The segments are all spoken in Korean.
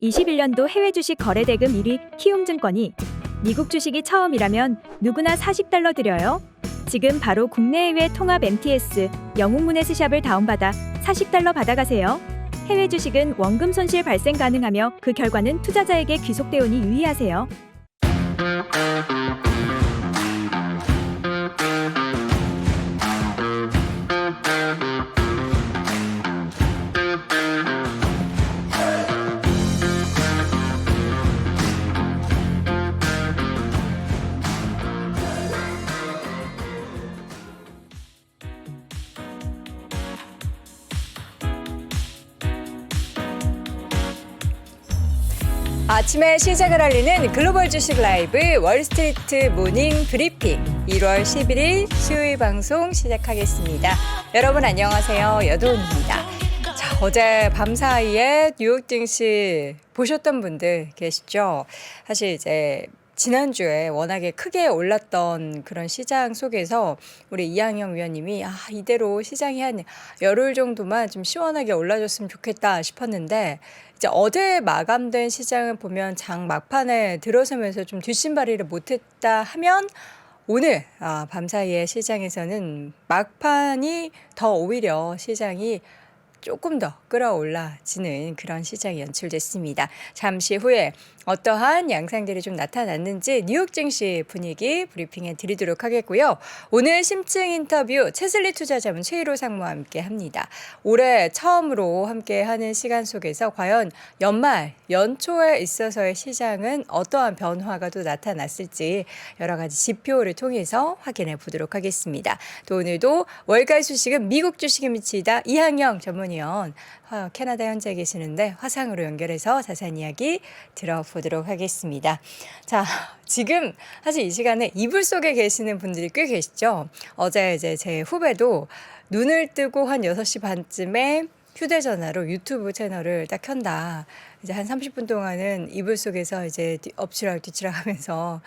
21년도 해외 주식 거래 대금 1위 키움증권이 미국 주식이 처음이라면 누구나 $40 드려요. 지금 바로 국내외 통합 MTS 영웅문의 스샵을 다운받아 $40 받아가세요. 해외 주식은 원금 손실 발생 가능하며 그 결과는 투자자에게 귀속되오니 유의하세요. 아침에 시작을 알리는 글로벌 주식 라이브 월스트리트 모닝 브리핑 1월 11일 수요일 방송 시작하겠습니다. 여러분 안녕하세요. 여도은입니다. 자, 어제 밤 사이에 뉴욕 증시 보셨던 분들 계시죠? 사실 이제 지난주에 워낙에 크게 올랐던 그런 시장 속에서 우리 이항영 위원님이 이대로 시장이 한 열흘 정도만 좀 시원하게 올라줬으면 좋겠다 싶었는데 이제 어제 마감된 시장을 보면 장 막판에 들어서면서 좀 뒷심발이를 못했다 하면 오늘 밤사이에 시장에서는 막판이 더 오히려 시장이 조금 더 끌어올라지는 그런 시장이 연출됐습니다. 잠시 후에 어떠한 양상들이 좀 나타났는지 뉴욕 증시 분위기 브리핑해 드리도록 하겠고요. 오늘 심층 인터뷰 채슬리 투자자문 최일호 상무와 함께 합니다. 올해 처음으로 함께하는 시간 속에서 과연 연초에 있어서의 시장은 어떠한 변화가 또 나타났을지 여러 가지 지표를 통해서 확인해 보도록 하겠습니다. 또 오늘도 월가의 소식은 미국 주식에 미치다 이항영 전문위원 캐나다 현지에 계시는데 화상으로 연결해서 자세한 이야기 들어보도록 하겠습니다. 자, 지금 사실 이 시간에 이불 속에 계시는 분들이 꽤 계시죠. 어제 이제 제 후배도 눈을 뜨고 한 6시 반쯤에 휴대전화로 유튜브 채널을 딱 켠다. 이제 한 30분 동안은 이불 속에서 이제 엎치락 뒤치락 하면서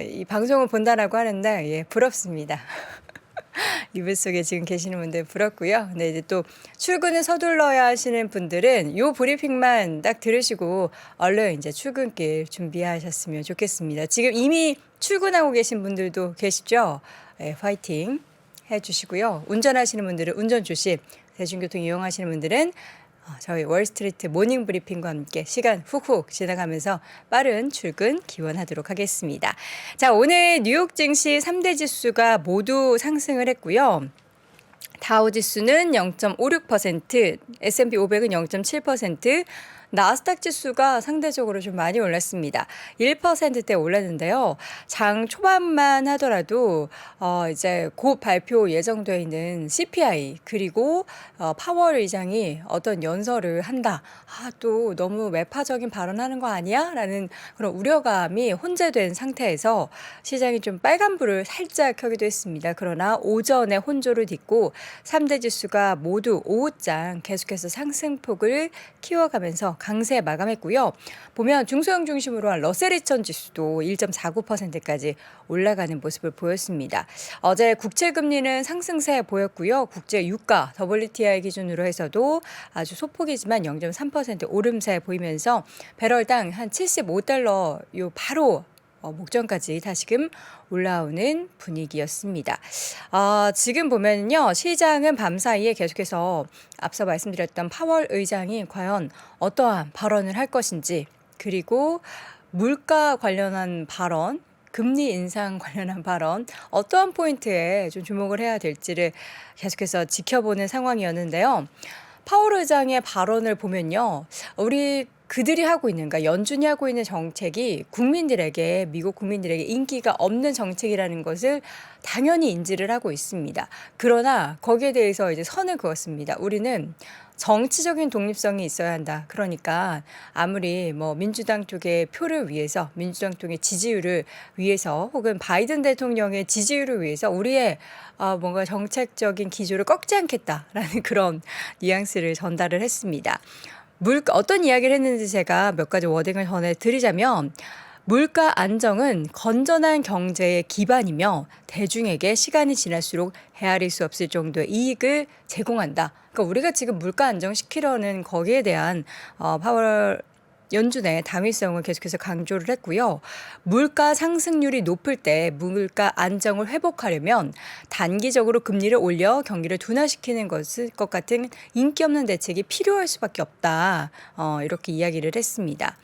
이 방송을 본다라고 하는데 예, 부럽습니다. 이불 속에 지금 계시는 분들 부럽고요. 네, 이제 또 출근을 서둘러야 하시는 분들은 요 브리핑만 딱 들으시고 얼른 이제 출근길 준비하셨으면 좋겠습니다. 지금 이미 출근하고 계신 분들도 계시죠? 네, 화이팅 해주시고요. 운전하시는 분들은 운전 조심, 대중교통 이용하시는 분들은 저희 월스트리트 모닝 브리핑과 함께 시간 훅훅 지나가면서 빠른 출근 기원하도록 하겠습니다. 자, 오늘 뉴욕 증시 3대 지수가 모두 상승을 했고요. 다우 지수는 0.56%, S&P 500은 0.7%, 나스닥 지수가 상대적으로 좀 많이 올랐습니다. 1%대 올랐는데요. 장 초반만 하더라도 이제 곧 발표 예정되어 있는 CPI 그리고 파월 의장이 어떤 연설을 한다. 또 너무 매파적인 발언하는 거 아니야? 라는 그런 우려감이 혼재된 상태에서 시장이 좀 빨간불을 살짝 켜기도 했습니다. 그러나 오전에 혼조를 딛고 3대 지수가 모두 오후장 계속해서 상승폭을 키워가면서 강세 마감했고요. 보면 중소형 중심으로 한 러셀 2000 지수도 1.49%까지 올라가는 모습을 보였습니다. 어제 국채 금리는 상승세 보였고요. 국제 유가 WTI 기준으로 해서도 아주 소폭이지만 0.3% 오름세 보이면서 배럴당 한 $75 요 바로 목전까지 다시금 올라오는 분위기였습니다. 지금 보면요. 시장은 밤사이에 계속해서 앞서 말씀드렸던 파월 의장이 과연 어떠한 발언을 할 것인지 그리고 물가 관련한 발언 금리 인상 관련한 발언 어떠한 포인트에 좀 주목을 해야 될지를 계속해서 지켜보는 상황이었는데요. 파월 의장의 발언을 보면요. 그들이 하고 있는, 그러니까 연준이 하고 있는 정책이 미국 국민들에게 인기가 없는 정책이라는 것을 당연히 인지를 하고 있습니다. 그러나 거기에 대해서 이제 선을 그었습니다. 우리는 정치적인 독립성이 있어야 한다. 그러니까 아무리 민주당 쪽의 표를 위해서, 민주당 쪽의 지지율을 위해서, 혹은 바이든 대통령의 지지율을 위해서 우리의 뭔가 정책적인 기조를 꺾지 않겠다라는 그런 뉘앙스를 전달을 했습니다. 어떤 이야기를 했는지 제가 몇 가지 워딩을 전해드리자면 물가 안정은 건전한 경제의 기반이며 대중에게 시간이 지날수록 헤아릴 수 없을 정도의 이익을 제공한다. 그러니까 우리가 지금 물가 안정시키려는 거기에 대한 파월 연준의 당위성을 계속해서 강조를 했고요. 물가 상승률이 높을 때 물가 안정을 회복하려면 단기적으로 금리를 올려 경기를 둔화시키는 것 같은 인기 없는 대책이 필요할 수밖에 없다. 이렇게 이야기를 했습니다.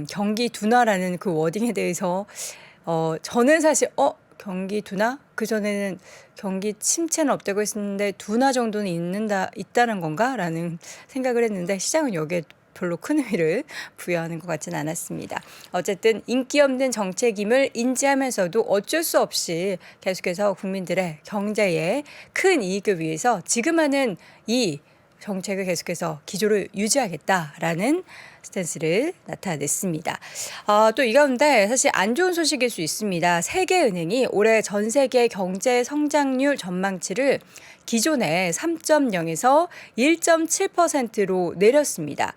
경기 둔화라는 그 워딩에 대해서 저는 사실 경기 둔화? 그전에는 경기 침체는 없다고 했었는데 둔화 정도는 있다는 건가? 라는 생각을 했는데 시장은 여기에 별로 큰 의미를 부여하는 것 같지는 않았습니다. 어쨌든 인기 없는 정책임을 인지하면서도 어쩔 수 없이 계속해서 국민들의 경제에 큰 이익을 위해서 지금 하는 이 정책을 계속해서 기조를 유지하겠다라는 스탠스를 나타냈습니다. 또 이 가운데 사실 안 좋은 소식일 수 있습니다. 세계은행이 올해 전 세계 경제 성장률 전망치를 기존의 3.0에서 1.7%로 내렸습니다.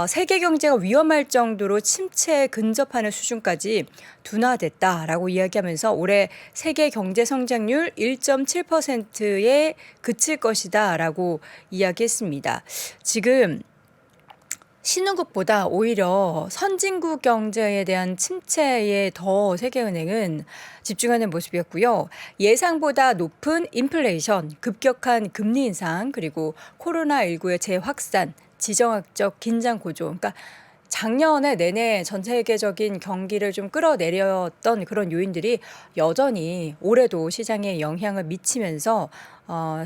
세계 경제가 위험할 정도로 침체에 근접하는 수준까지 둔화됐다라고 이야기하면서 올해 세계 경제 성장률 1.7%에 그칠 것이다라고 이야기했습니다. 지금 신흥국보다 오히려 선진국 경제에 대한 침체에 더 세계은행은 집중하는 모습이었고요. 예상보다 높은 인플레이션, 급격한 금리 인상, 그리고 코로나19의 재확산, 지정학적 긴장 고조, 그러니까 작년에 내내 전 세계적인 경기를 좀 끌어내렸던 그런 요인들이 여전히 올해도 시장에 영향을 미치면서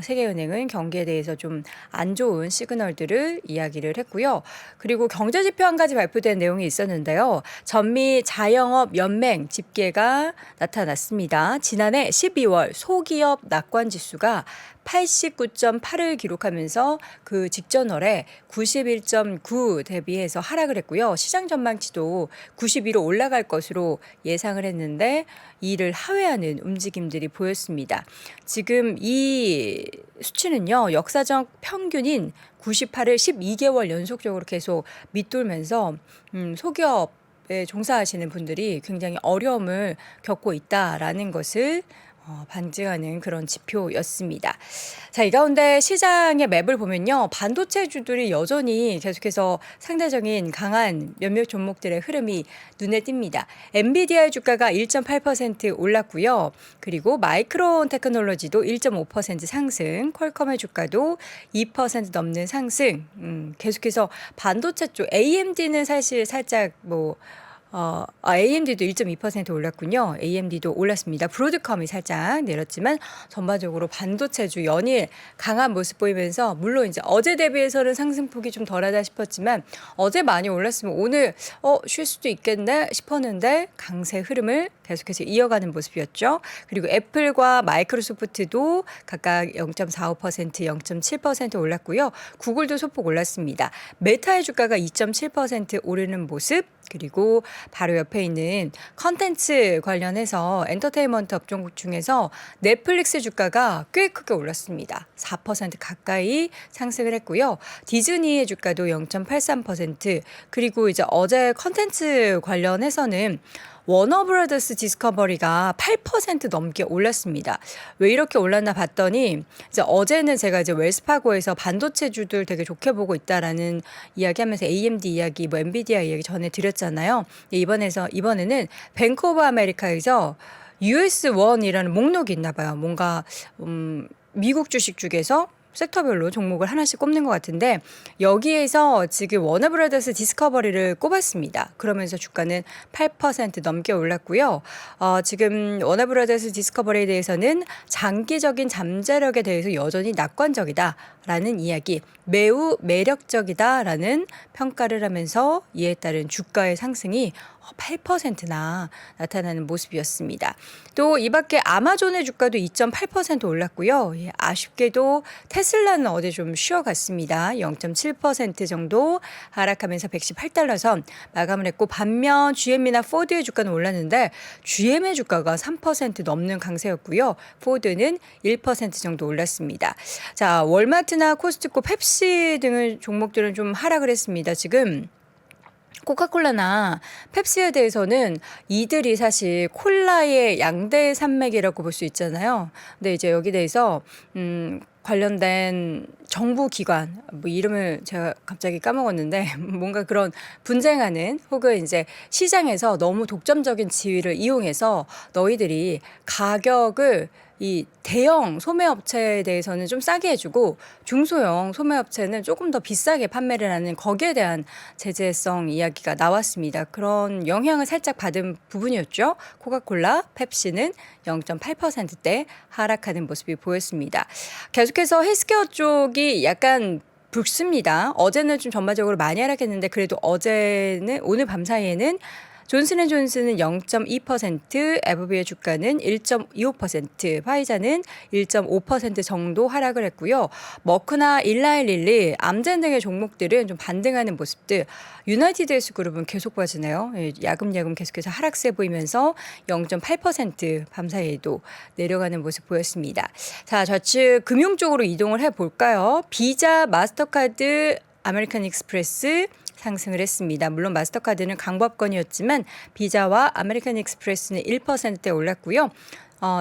세계은행은 경기에 대해서 좀 안 좋은 시그널들을 이야기를 했고요. 그리고 경제지표 한 가지 발표된 내용이 있었는데요. 전미 자영업 연맹 집계가 나타났습니다. 지난해 12월 소기업 낙관지수가 89.8을 기록하면서 그 직전월에 91.9 대비해서 하락을 했고요. 시장 전망치도 92로 올라갈 것으로 예상을 했는데 이를 하회하는 움직임들이 보였습니다. 지금 이 수치는요. 역사적 평균인 98을 12개월 연속적으로 계속 밑돌면서 소기업에 종사하시는 분들이 굉장히 어려움을 겪고 있다라는 것을 반증하는 그런 지표였습니다. 자, 이 가운데 시장의 맵을 보면요. 반도체주들이 여전히 계속해서 상대적인 강한 몇몇 종목들의 흐름이 눈에 띕니다. 엔비디아의 주가가 1.8% 올랐고요. 그리고 마이크론 테크놀로지도 1.5% 상승, 퀄컴의 주가도 2% 넘는 상승. 계속해서 반도체 쪽 AMD는 사실 살짝 AMD도 1.2% 올랐군요. AMD도 올랐습니다. 브로드컴이 살짝 내렸지만 전반적으로 반도체주 연일 강한 모습 보이면서 물론 이제 어제 대비해서는 상승폭이 좀 덜하다 싶었지만 어제 많이 올랐으면 오늘 쉴 수도 있겠네 싶었는데 강세 흐름을 계속해서 이어가는 모습이었죠. 그리고 애플과 마이크로소프트도 각각 0.45%, 0.7% 올랐고요. 구글도 소폭 올랐습니다. 메타의 주가가 2.7% 오르는 모습, 그리고 바로 옆에 있는 컨텐츠 관련해서 엔터테인먼트 업종국 중에서 넷플릭스 주가가 꽤 크게 올랐습니다. 4% 가까이 상승을 했고요. 디즈니의 주가도 0.83%, 그리고 이제 어제 컨텐츠 관련해서는 워너브라더스 디스커버리가 8% 넘게 올랐습니다. 왜 이렇게 올랐나 봤더니 이제 어제는 제가 이제 웰스파고에서 반도체주들 되게 좋게 보고 있다라는 이야기하면서 AMD 이야기, 엔비디아 이야기 전해드렸잖아요. 이번에는 뱅크 오브 아메리카에서 US1이라는 목록이 있나 봐요. 뭔가 미국 주식 중에서 섹터별로 종목을 하나씩 꼽는 것 같은데 여기에서 지금 워너브라더스 디스커버리를 꼽았습니다. 그러면서 주가는 8% 넘게 올랐고요. 지금 워너브라더스 디스커버리에 대해서는 장기적인 잠재력에 대해서 여전히 낙관적이다라는 이야기, 매우 매력적이다라는 평가를 하면서 이에 따른 주가의 상승이 8%나 나타나는 모습이었습니다. 또 이 밖에 아마존의 주가도 2.8% 올랐고요. 아쉽게도 테슬라는 어제 좀 쉬어갔습니다. 0.7% 정도 하락하면서 118달러 선 마감을 했고, 반면 GM이나 포드의 주가는 올랐는데 GM의 주가가 3% 넘는 강세였고요. 포드는 1% 정도 올랐습니다. 자, 월마트나 코스트코, 펩시 등의 종목들은 좀 하락을 했습니다. 지금 코카콜라나 펩시에 대해서는 이들이 사실 콜라의 양대 산맥이라고 볼 수 있잖아요. 근데 이제 여기 대해서 관련된 정부 기관 뭐 이름을 제가 갑자기 까먹었는데 뭔가 그런 분쟁하는 혹은 이제 시장에서 너무 독점적인 지위를 이용해서 너희들이 가격을 이 대형 소매업체에 대해서는 좀 싸게 해주고 중소형 소매업체는 조금 더 비싸게 판매를 하는 거기에 대한 제재성 이야기가 나왔습니다. 그런 영향을 살짝 받은 부분이었죠. 코카콜라, 펩시는 0.8%대 하락하는 모습이 보였습니다. 계속해서 헬스케어 쪽이 약간 붉습니다. 어제는 좀 전반적으로 많이 하락했는데 그래도 어제는 오늘 밤 사이에는 존슨앤존슨은 0.2%, 에버비의 주가는 1.25%, 화이자는 1.5% 정도 하락을 했고요. 머크나 일라일릴리, 암젠 등의 종목들은 좀 반등하는 모습들. 유나이티드 헬스그룹은 계속 빠지네요. 야금야금 계속해서 하락세 보이면서 0.8% 밤사이에도 내려가는 모습 보였습니다. 자, 좌측 금융 쪽으로 이동을 해볼까요? 비자, 마스터카드, 아메리칸 익스프레스, 상승을 했습니다. 물론 마스터카드는 강보합권이었지만 비자와 아메리칸 익스프레스는 1%대 올랐고요.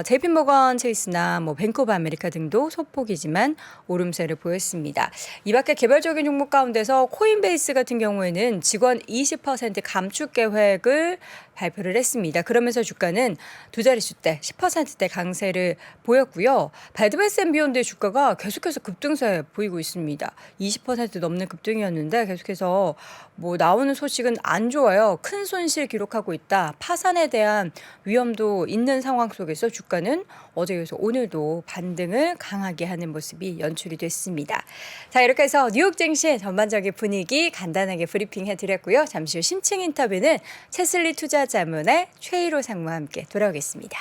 JP모건 체이스나 뭐 뱅크 오브 아메리카 등도 소폭이지만 오름세를 보였습니다. 이 밖에 개별적인 종목 가운데서 코인베이스 같은 경우에는 직원 20% 감축 계획을 발표를 했습니다. 그러면서 주가는 두 자릿수대 10%대 강세를 보였고요. 배드베스 앤 비욘드의 주가가 계속해서 급등세 보이고 있습니다. 20% 넘는 급등이었는데 계속해서 뭐 나오는 소식은 안 좋아요. 큰 손실 기록하고 있다. 파산에 대한 위험도 있는 상황 속에서 주가는 어제 이어서 오늘도 반등을 강하게 하는 모습이 연출이 됐습니다. 자, 이렇게 해서 뉴욕 증시 전반적인 분위기 간단하게 브리핑 해드렸고요. 잠시 후 심층 인터뷰는 채슬리 투자자문의 최일호 상무와 함께 돌아오겠습니다.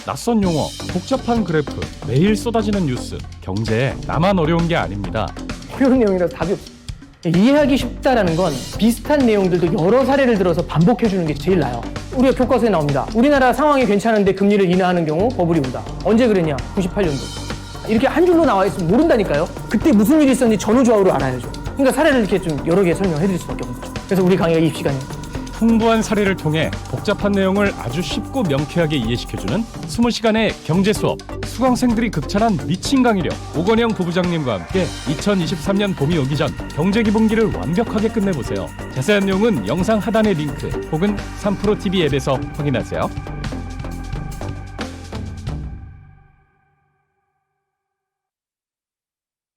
낯선 용어, 복잡한 그래프, 매일 쏟아지는 뉴스, 경제에 나만 어려운 게 아닙니다. 어려운 내용이라서 답이 없어요. 이해하기 쉽다라는 건 비슷한 내용들도 여러 사례를 들어서 반복해주는 게 제일 나아요. 우리가 교과서에 나옵니다. 우리나라 상황이 괜찮은데 금리를 인하하는 경우 버블이 온다. 언제 그랬냐? 98년도. 이렇게 한 줄로 나와 있으면 모른다니까요. 그때 무슨 일이 있었는지 전후좌우로 알아야죠. 그러니까 사례를 이렇게 좀 여러 개 설명해 드릴 수밖에 없는 거죠. 그래서 우리 강의가 이 시간이에요. 풍부한 사례를 통해 복잡한 내용을 아주 쉽고 명쾌하게 이해시켜주는 20시간의 경제 수업. 수강생들이 극찬한 미친 강의력. 오건영 부부장님과 함께 2023년 봄이 오기 전 경제 기본기를 완벽하게 끝내보세요. 자세한 내용은 영상 하단의 링크 혹은 3프로TV 앱에서 확인하세요.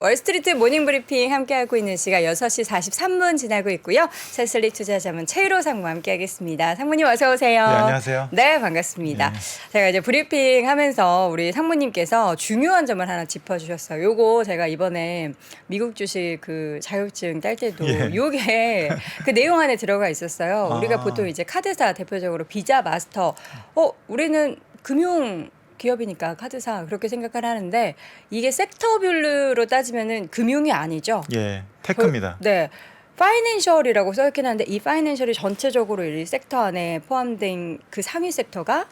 월스트리트 모닝 브리핑 함께하고 있는 시각 6시 43분 지나고 있고요. 채슬리 투자자문 최일호 상무와 함께하겠습니다. 상무님 어서 오세요. 네, 안녕하세요. 네, 반갑습니다. 네. 제가 이제 브리핑 하면서 우리 상무님께서 중요한 점을 하나 짚어주셨어요. 요거 제가 이번에 미국 주식 그 자격증 딸 때도 예. 요게 그 내용 안에 들어가 있었어요. 우리가 보통 이제 카드사 대표적으로 비자, 마스터, 우리는 금융 기업이니까 카드사 그렇게 생각을 하는데 이게 섹터별로 따지면은 금융이 아니죠. 예, 테크입니다. 네. 파이낸셜이라고 써 있긴 한데 이 파이낸셜이 전체적으로 이 섹터 안에 포함된 그 상위 섹터가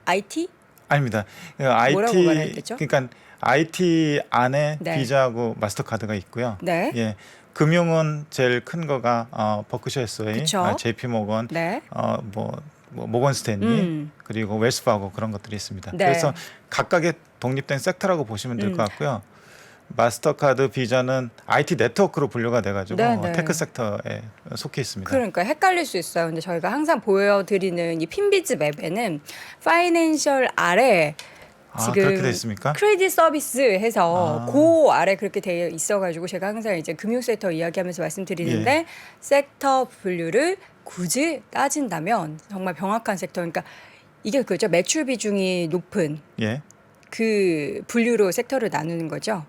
IT? 아닙니다. 뭐라고 말해야 되죠? 그러니까 IT 안에 네. 비자하고 마스터카드가 있고요. 네. 예, 금융은 제일 큰 거가 버크셔 해서웨이, 그쵸. JP 모건, 네. 뭐 모건 스탠리 그리고 웰스파고 그런 것들이 있습니다. 네. 그래서 각각의 독립된 섹터라고 보시면 될 것 같고요. 마스터카드, 비자는 IT 네트워크로 분류가 돼가지고 네, 네. 테크 섹터에 속해 있습니다. 그러니까 헷갈릴 수 있어요. 근데 저희가 항상 보여드리는 이 핀비즈 맵에는 파이낸셜 아래 지금 그렇게 돼 있습니까? 크레딧 서비스 해서 그 아래 그렇게 되어 있어가지고 제가 항상 이제 금융 섹터 이야기하면서 말씀드리는데 예. 섹터 분류를 굳이 따진다면 정말 병합한 섹터, 그러니까 이게 그죠, 매출 비중이 높은 예. 그 분류로 섹터를 나누는 거죠.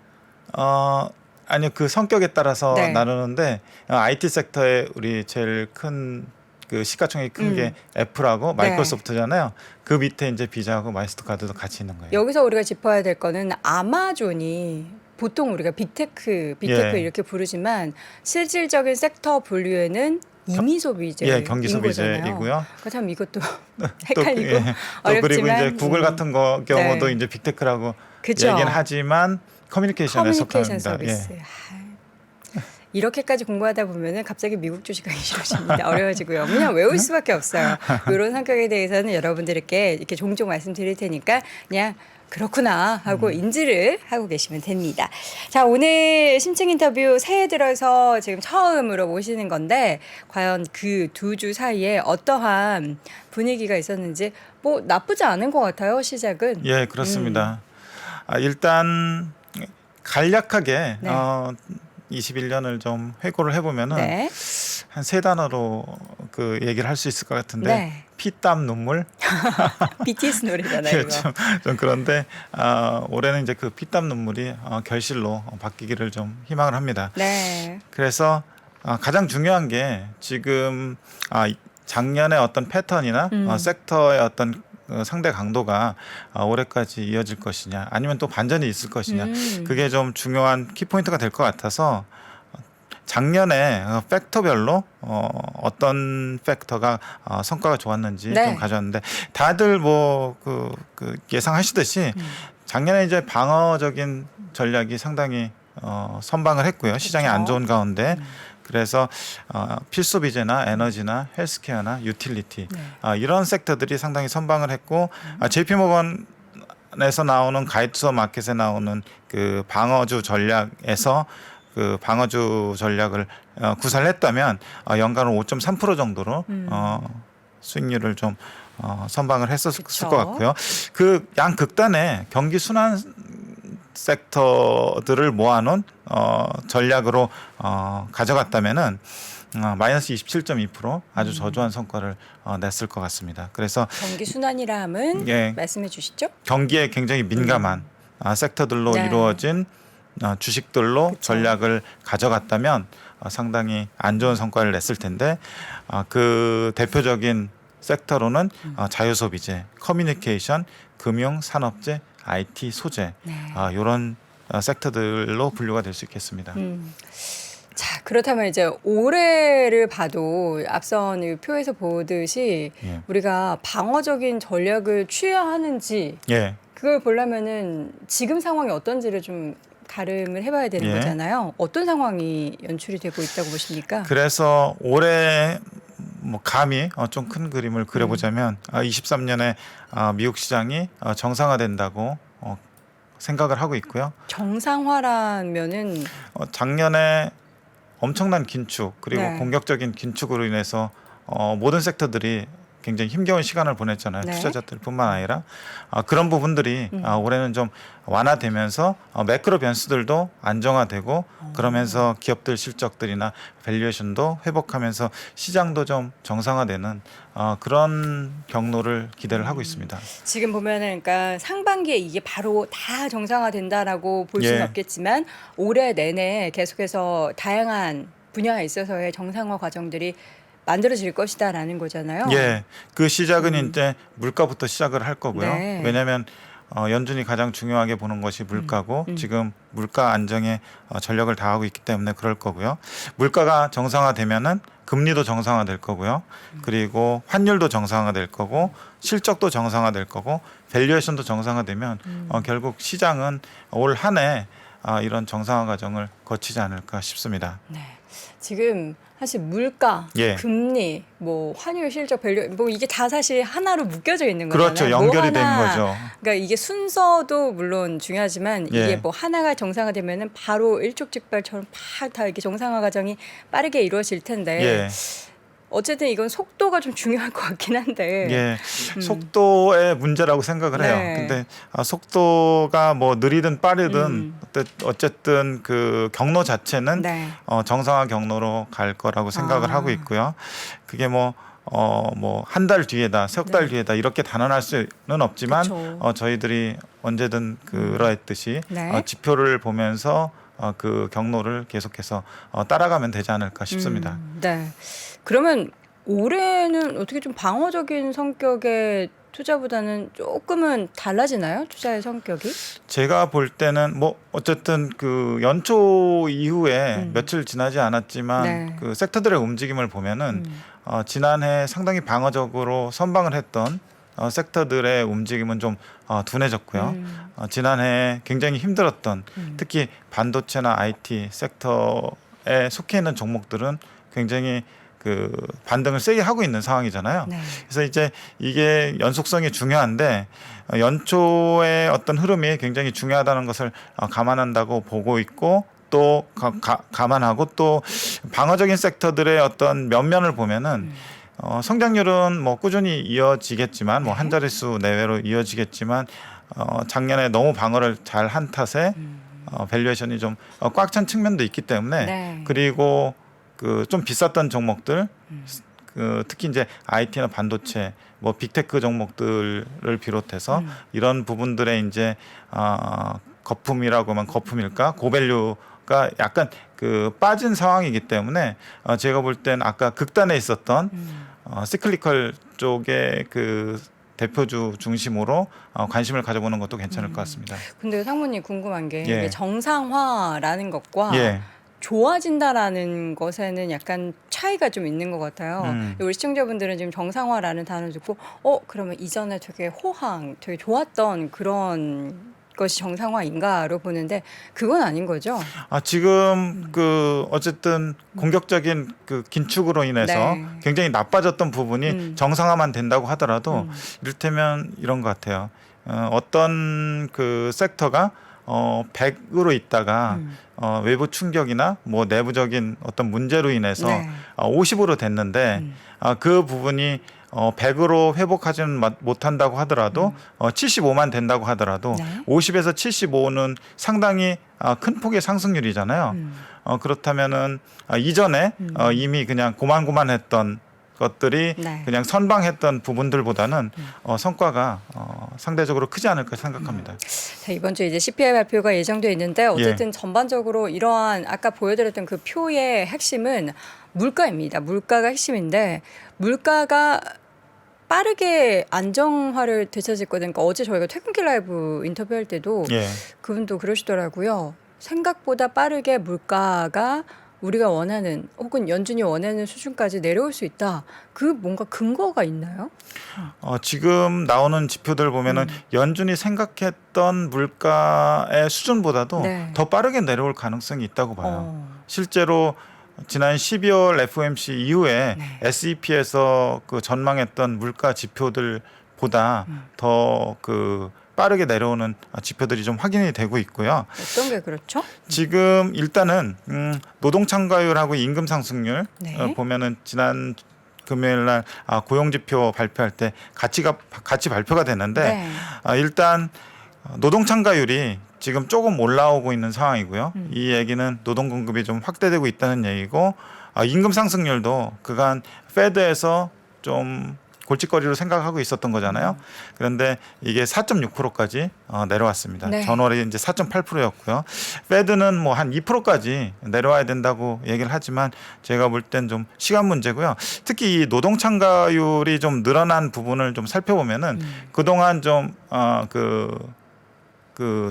아니요, 그 성격에 따라서 네. 나누는데 IT 섹터에 우리 제일 큰 그 시가총액이 큰 게 애플하고 마이크로소프트잖아요. 그 밑에 이제 비자하고 마스터카드도 같이 있는 거예요. 여기서 우리가 짚어야 될 거는 아마존이 보통 우리가 빅테크 예. 이렇게 부르지만 실질적인 섹터 분류에는 임의 소비재인 경기 소비재이고요. 그러니까 참 이것도 헷갈리고 또 어렵지만 그리고 이제 구글 같은 거 경우도 네. 이제 빅테크라고 그죠. 얘기는 하지만 커뮤니케이션에 커뮤니케이션 속합니다. 서비스. 예. 이렇게까지 공부하다 보면은 갑자기 미국 주식 하기 싫어집니다. 어려워지고요. 그냥 외울 수밖에 없어요. 이런 성격에 대해서는 여러분들께 이렇게 종종 말씀드릴 테니까 그냥 그렇구나 하고 인지를 하고 계시면 됩니다. 자, 오늘 심층 인터뷰 새해 들어서 지금 처음으로 모시는 건데 과연 그 두 주 사이에 어떠한 분위기가 있었는지 뭐 나쁘지 않은 것 같아요. 시작은. 예, 그렇습니다. 일단 간략하게 네. 21년을 좀 회고를 해보면은 네. 한 세 단어로 그 얘기를 할 수 있을 것 같은데 네. 피땀 눈물. BTS 노래잖아요. 예, 이거. 좀 그런데 올해는 이제 그 피땀 눈물이 결실로 바뀌기를 좀 희망을 합니다. 네. 그래서 가장 중요한 게 지금 작년의 어떤 패턴이나 섹터의 어떤 상대 강도가 올해까지 이어질 것이냐 아니면 또 반전이 있을 것이냐 그게 좀 중요한 키포인트가 될 것 같아서 작년에 팩터별로 어떤 팩터가 성과가 좋았는지 네. 좀 가져왔는데 다들 뭐 그 예상하시듯이 작년에 이제 방어적인 전략이 상당히 선방을 했고요. 시장이 안 좋은 가운데 그래서 필수 비재나 에너지나 헬스케어나 유틸리티 이런 섹터들이 상당히 선방을 했고 JP모건에서 나오는 가이드 투어 마켓에 나오는 그 방어주 전략에서 그 방어주 전략을 구사를 했다면 연간으로 5.3% 정도로 수익률을 좀 선방을 했었을 그쵸. 것 같고요. 그 양극단의 경기 순환 섹터들을 모아놓은 전략으로 가져갔다면은 마이너스 27.2% 아주 저조한 성과를 냈을 것 같습니다. 그래서 경기 순환이라면 예. 말씀해 주시죠. 경기에 굉장히 민감한 섹터들로 네. 이루어진 주식들로 그쵸. 전략을 가져갔다면 상당히 안 좋은 성과를 냈을 텐데 그 대표적인 섹터로는 자유소비재, 커뮤니케이션, 금융, 산업재, IT, 소재 네. 이런 섹터들로 분류가 될 수 있겠습니다. 자, 그렇다면 이제 올해를 봐도 앞선 이 표에서 보듯이 예. 우리가 방어적인 전략을 취해야 하는지 예. 그걸 보려면은 지금 상황이 어떤지를 좀 가름을 해봐야 되는 예. 거잖아요. 어떤 상황이 연출이 되고 있다고 보십니까? 그래서 올해 뭐 감히 좀 큰 그림을 그려보자면 23년에 미국 시장이 정상화된다고 생각을 하고 있고요. 정상화라면은 작년에 엄청난 긴축 그리고 네. 공격적인 긴축으로 인해서 모든 섹터들이 굉장히 힘겨운 시간을 보냈잖아요. 네. 투자자들뿐만 아니라 그런 부분들이 올해는 좀 완화되면서 매크로 변수들도 안정화되고 그러면서 기업들 실적들이나 밸류에이션도 회복하면서 시장도 좀 정상화되는 그런 경로를 기대를 하고 있습니다. 지금 보면은 그러니까 상반기에 이게 바로 다 정상화된다라고 볼 수는 예. 없겠지만 올해 내내 계속해서 다양한 분야에 있어서의 정상화 과정들이 만들어질 것이다라는 거잖아요. 예, 그 시작은 이제 물가부터 시작을 할 거고요. 네. 왜냐하면 연준이 가장 중요하게 보는 것이 물가고 지금 물가 안정에 전력을 다하고 있기 때문에 그럴 거고요. 물가가 정상화되면은 금리도 정상화될 거고요. 그리고 환율도 정상화될 거고 실적도 정상화될 거고 밸류에이션도 정상화되면 결국 시장은 올 한 해 이런 정상화 과정을 거치지 않을까 싶습니다. 네. 지금 사실 물가, 예. 금리, 뭐 환율 실적 밸류 뭐 이게 다 사실 하나로 묶여져 있는 거잖아요. 그렇죠. 뭐 연결이 된 하나, 거죠. 그러니까 이게 순서도 물론 중요하지만 예. 이게 뭐 하나가 정상화되면은 바로 일촉즉발처럼 팍 다 이렇게 정상화 과정이 빠르게 이루어질 텐데 예. 어쨌든 이건 속도가 좀 중요할 것 같긴 한데. 예, 속도의 문제라고 생각을 해요. 네. 근데 속도가 뭐 느리든 빠르든 어쨌든 그 경로 자체는 네. 정상화 경로로 갈 거라고 생각을 하고 있고요. 그게 뭐 한 달 뒤에다, 석 달 뒤에다 이렇게 단언할 수는 없지만 그쵸. 저희들이 언제든 그러했듯이 네. 지표를 보면서 그 경로를 계속해서 따라가면 되지 않을까 싶습니다. 네. 그러면 올해는 어떻게 좀 방어적인 성격의 투자보다는 조금은 달라지나요? 투자의 성격이? 제가 볼 때는 뭐 어쨌든 그 연초 이후에 며칠 지나지 않았지만 네. 그 섹터들의 움직임을 보면은 지난해 상당히 방어적으로 선방을 했던 섹터들의 움직임은 좀 둔해졌고요. 지난해 굉장히 힘들었던 특히 반도체나 IT 섹터의 속해 있는 종목들은 굉장히 그 반등을 세게 하고 있는 상황이잖아요. 네. 그래서 이제 이게 연속성이 중요한데 연초의 어떤 흐름이 굉장히 중요하다는 것을 감안한다고 보고 있고 또 감안하고 또 방어적인 섹터들의 어떤 면면을 보면은 성장률은 뭐 꾸준히 이어지겠지만 뭐 한 자릿수 내외로 이어지겠지만 작년에 너무 방어를 잘 한 탓에 밸류에이션이 좀 꽉 찬 측면도 있기 때문에 네. 그리고 그 좀 비쌌던 종목들 그 특히 이제 IT나 반도체 뭐 빅테크 종목들을 비롯해서 이런 부분들의 이제 거품이라고 하면 거품일까 고밸류가 약간 그 빠진 상황이기 때문에 제가 볼 땐 아까 극단에 있었던 시클리컬 쪽의 그 대표주 중심으로 관심을 가져보는 것도 괜찮을 것 같습니다. 근데 상무님 궁금한 게 예. 이게 정상화라는 것과 예. 좋아진다라는 것에는 약간 차이가 좀 있는 것 같아요. 음. 우리 시청자분들은 지금 정상화라는 단어를 듣고 그러면 이전에 되게 되게 좋았던 그런 것이 정상화인가로 보는데 그건 아닌 거죠? 지금 그 어쨌든 공격적인 그 긴축으로 인해서 네. 굉장히 나빠졌던 부분이 정상화만 된다고 하더라도 이를테면 이런 것 같아요. 어떤 그 섹터가 100으로 있다가 외부 충격이나 뭐 내부적인 어떤 문제로 인해서 네. 50으로 됐는데 그 부분이 100으로 회복하지는 못한다고 하더라도 75만 된다고 하더라도 네. 50에서 75는 상당히 큰 폭의 상승률이잖아요. 그렇다면은 이전에 이미 그냥 고만고만했던 것들이 네. 그냥 선방했던 부분들보다는 성과가 상대적으로 크지 않을까 생각합니다. 자, 이번 주 이제 CPI 발표가 예정돼 있는데 어쨌든 전반적으로 이러한 아까 보여드렸던 그 표의 핵심은 물가입니다. 물가가 핵심인데 물가가 빠르게 안정화를 되찾을 거든. 그러니까 어제 저희가 퇴근길 라이브 인터뷰할 때도 예. 그분도 그러시더라고요. 생각보다 빠르게 물가가 우리가 원하는 혹은 연준이 원하는 수준까지 내려올 수 있다. 그 뭔가 근거가 있나요? 지금 나오는 지표들 보면은 연준이 생각했던 물가의 수준보다도 네. 더 빠르게 내려올 가능성이 있다고 봐요. 어. 실제로 지난 12월 FOMC 이후에 네. SEP에서 그 전망했던 물가 지표들보다 더 그 빠르게 내려오는 지표들이 좀 확인이 되고 있고요. 어떤 게 그렇죠? 지금 일단은 노동 참가율하고 임금 상승률 네. 보면은 지난 금요일 날 고용 지표 발표할 때 같이 발표가 됐는데 네. 일단 노동 참가율이 지금 조금 올라오고 있는 상황이고요. 이 얘기는 노동 공급이 좀 확대되고 있다는 얘기고 임금 상승률도 그간 페드에서 좀 골칫거리로 생각하고 있었던 거잖아요. 그런데 이게 4.6%까지 내려왔습니다. 네. 전월이 이제 4.8%였고요. 페드는 뭐 한 2%까지 내려와야 된다고 얘기를 하지만 제가 볼 땐 좀 시간 문제고요. 특히 이 노동 참가율이 좀 늘어난 부분을 좀 살펴보면은 그동안 좀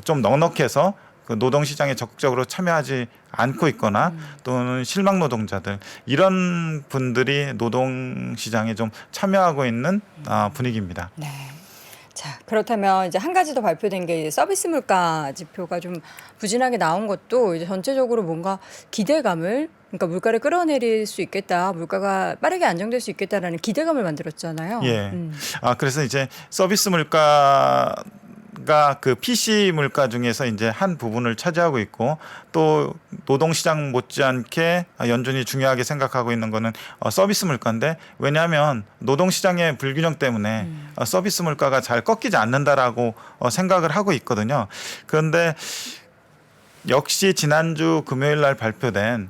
좀 넉넉해서 그 노동시장에 적극적으로 참여하지 않고 있거나 또는 실망 노동자들 이런 분들이 노동시장에 좀 참여하고 있는 분위기입니다. 네. 자, 그렇다면 이제 한 가지 더 발표된 게 서비스 물가 지표가 좀 부진하게 나온 것도 이제 전체적으로 뭔가 기대감을 그러니까 물가를 끌어내릴 수 있겠다, 물가가 빠르게 안정될 수 있겠다라는 기대감을 만들었잖아요. 예. 그래서 이제 서비스 물가가 그 PC 물가 중에서 이제 한 부분을 차지하고 있고 또 노동시장 못지않게 연준이 중요하게 생각하고 있는 거는 서비스 물가인데 왜냐하면 노동시장의 불균형 때문에 서비스 물가가 잘 꺾이지 않는다라고 생각을 하고 있거든요. 그런데 역시 지난주 금요일 날 발표된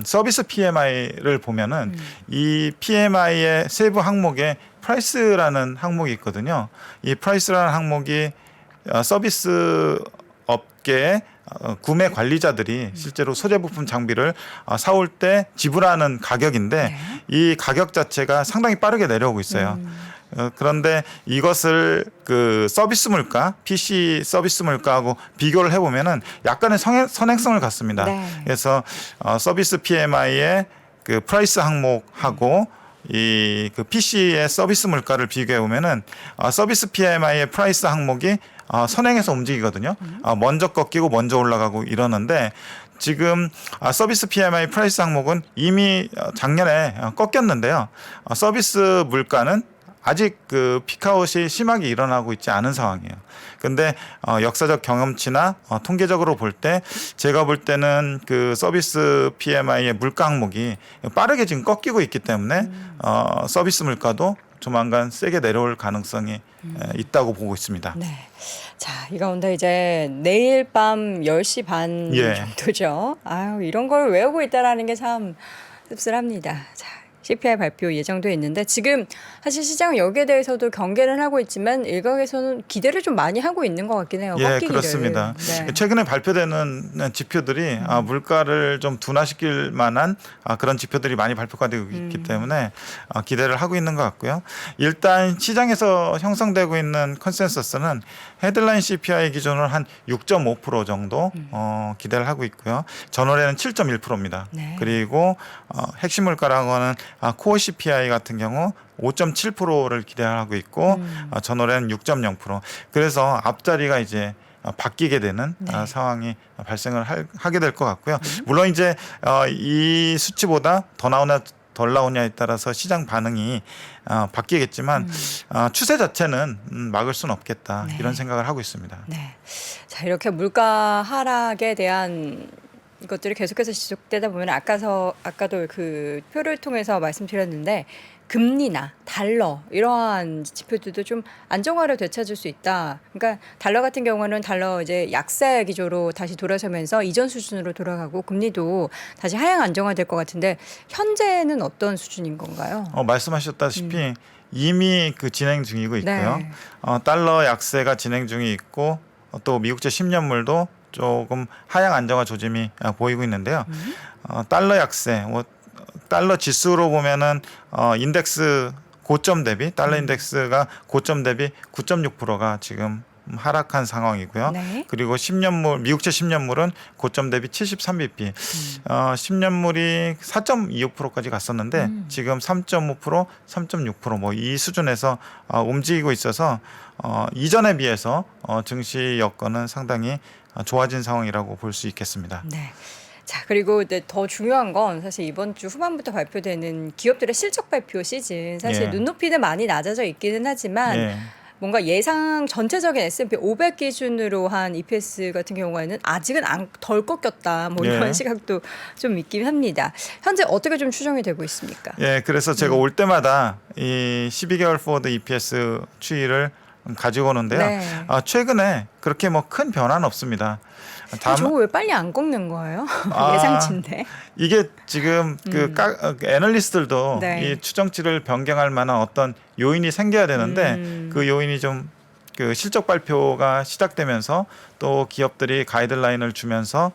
서비스 PMI를 보면은 이 PMI의 세부 항목에 프라이스라는 항목이 있거든요. 이 프라이스라는 항목이 서비스 업계의 구매 관리자들이 실제로 소재 부품 장비를 사올 때 지불하는 가격인데 네. 이 가격 자체가 상당히 빠르게 내려오고 있어요. 그런데 이것을 그 서비스 물가, PC 서비스 물가하고 비교를 해보면은 약간의 선행성을 갖습니다. 네. 그래서 서비스 PMI의 그 프라이스 항목하고 이 그 PC의 서비스 물가를 비교해 보면은 서비스 PMI의 프라이스 항목이 선행해서 움직이거든요. 먼저 꺾이고 먼저 올라가고 이러는데 지금 서비스 PMI 프라이스 항목은 이미 작년에 꺾였는데요. 서비스 물가는 아직 그 피크아웃이 심하게 일어나고 있지 않은 상황이에요. 근데 역사적 경험치나 통계적으로 볼 때 제가 볼 때는 그 서비스 PMI의 물가 항목이 빠르게 지금 꺾이고 있기 때문에 서비스 물가도 조만간 세게 내려올 가능성이 있다고 보고 있습니다. 네. 자, 이 가운데 이제 내일 밤 10시 반 예. 정도죠. 아유, 이런 걸 외우고 있다라는 게 참 씁쓸합니다. 자, CPI 발표 예정돼 있는데 지금 사실 시장은 여기에 대해서도 경계를 하고 있지만 일각에서는 기대를 좀 많이 하고 있는 것 같긴 해요. 예, 꺾이기를. 그렇습니다. 네. 최근에 발표되는 지표들이 물가를 좀 둔화시킬 만한 그런 지표들이 많이 발표가 되고 있기 때문에 기대를 하고 있는 것 같고요. 일단 시장에서 형성되고 있는 컨센서스는 헤드라인 CPI 기준으로 한 6.5% 정도 기대를 하고 있고요. 전월에는 7.1%입니다. 네. 그리고 핵심 물가라고 하는 코어 CPI 같은 경우 5.7%를 기대하고 있고 전월에는 6.0%. 그래서 앞자리가 이제 바뀌게 되는 상황이 발생을 하게 될 것 같고요. 물론 이제 이 수치보다 더 나오나 덜 나오냐에 따라서 시장 반응이 바뀌겠지만 추세 자체는 막을 수는 없겠다 이런 생각을 하고 있습니다. 네. 자, 이렇게 물가 하락에 대한 것들이 계속해서 지속되다 보면 아까도 그 표를 통해서 말씀드렸는데 금리나 달러 이러한 지표들도 좀 안정화를 되찾을 수 있다. 그러니까 달러 같은 경우는 달러 이제 약세 기조로 다시 돌아서면서 이전 수준으로 돌아가고 금리도 다시 하향 안정화될 것 같은데 현재는 어떤 수준인 건가요? 말씀하셨다시피 이미 그 진행 중이고 있고요. 네. 달러 약세가 진행 중이 있고 또 미국제 10년물도 조금 하향 안정화 조짐이 보이고 있는데요. 달러 약세, 달러 지수로 보면은 인덱스 고점 대비 달러 인덱스가 고점 대비 9.6%가 지금 하락한 상황이고요. 네. 그리고 10년물 미국채 10년물은 고점 대비 73bp. 10년물이 4.25%까지 갔었는데 지금 3.5%, 3.6% 뭐 이 수준에서 움직이고 있어서 이전에 비해서 증시 여건은 상당히 좋아진 상황이라고 볼 수 있겠습니다. 네. 자, 그리고 이제 더 중요한 건 사실 이번 주 후반부터 발표되는 기업들의 실적 발표 시즌. 사실 예. 눈높이는 많이 낮아져 있기는 하지만 예. 뭔가 예상 전체적인 S&P 500 기준으로 한 EPS 같은 경우에는 아직은 덜 꺾였다. 뭐 이런 예. 시각도 좀 있긴 합니다. 현재 어떻게 좀 추정이 되고 있습니까? 예, 그래서 제가 올 때마다 이 12개월 포워드 EPS 추이를 가지고 오는데요. 네. 최근에 그렇게 뭐 큰 변화는 없습니다. 저거 왜 빨리 안 꺾는 거예요? 아, 예상치인데. 이게 지금 애널리스트들도 네. 이 추정치를 변경할 만한 어떤 요인이 생겨야 되는데 그 요인이 좀 그 실적 발표가 시작되면서 또 기업들이 가이드라인을 주면서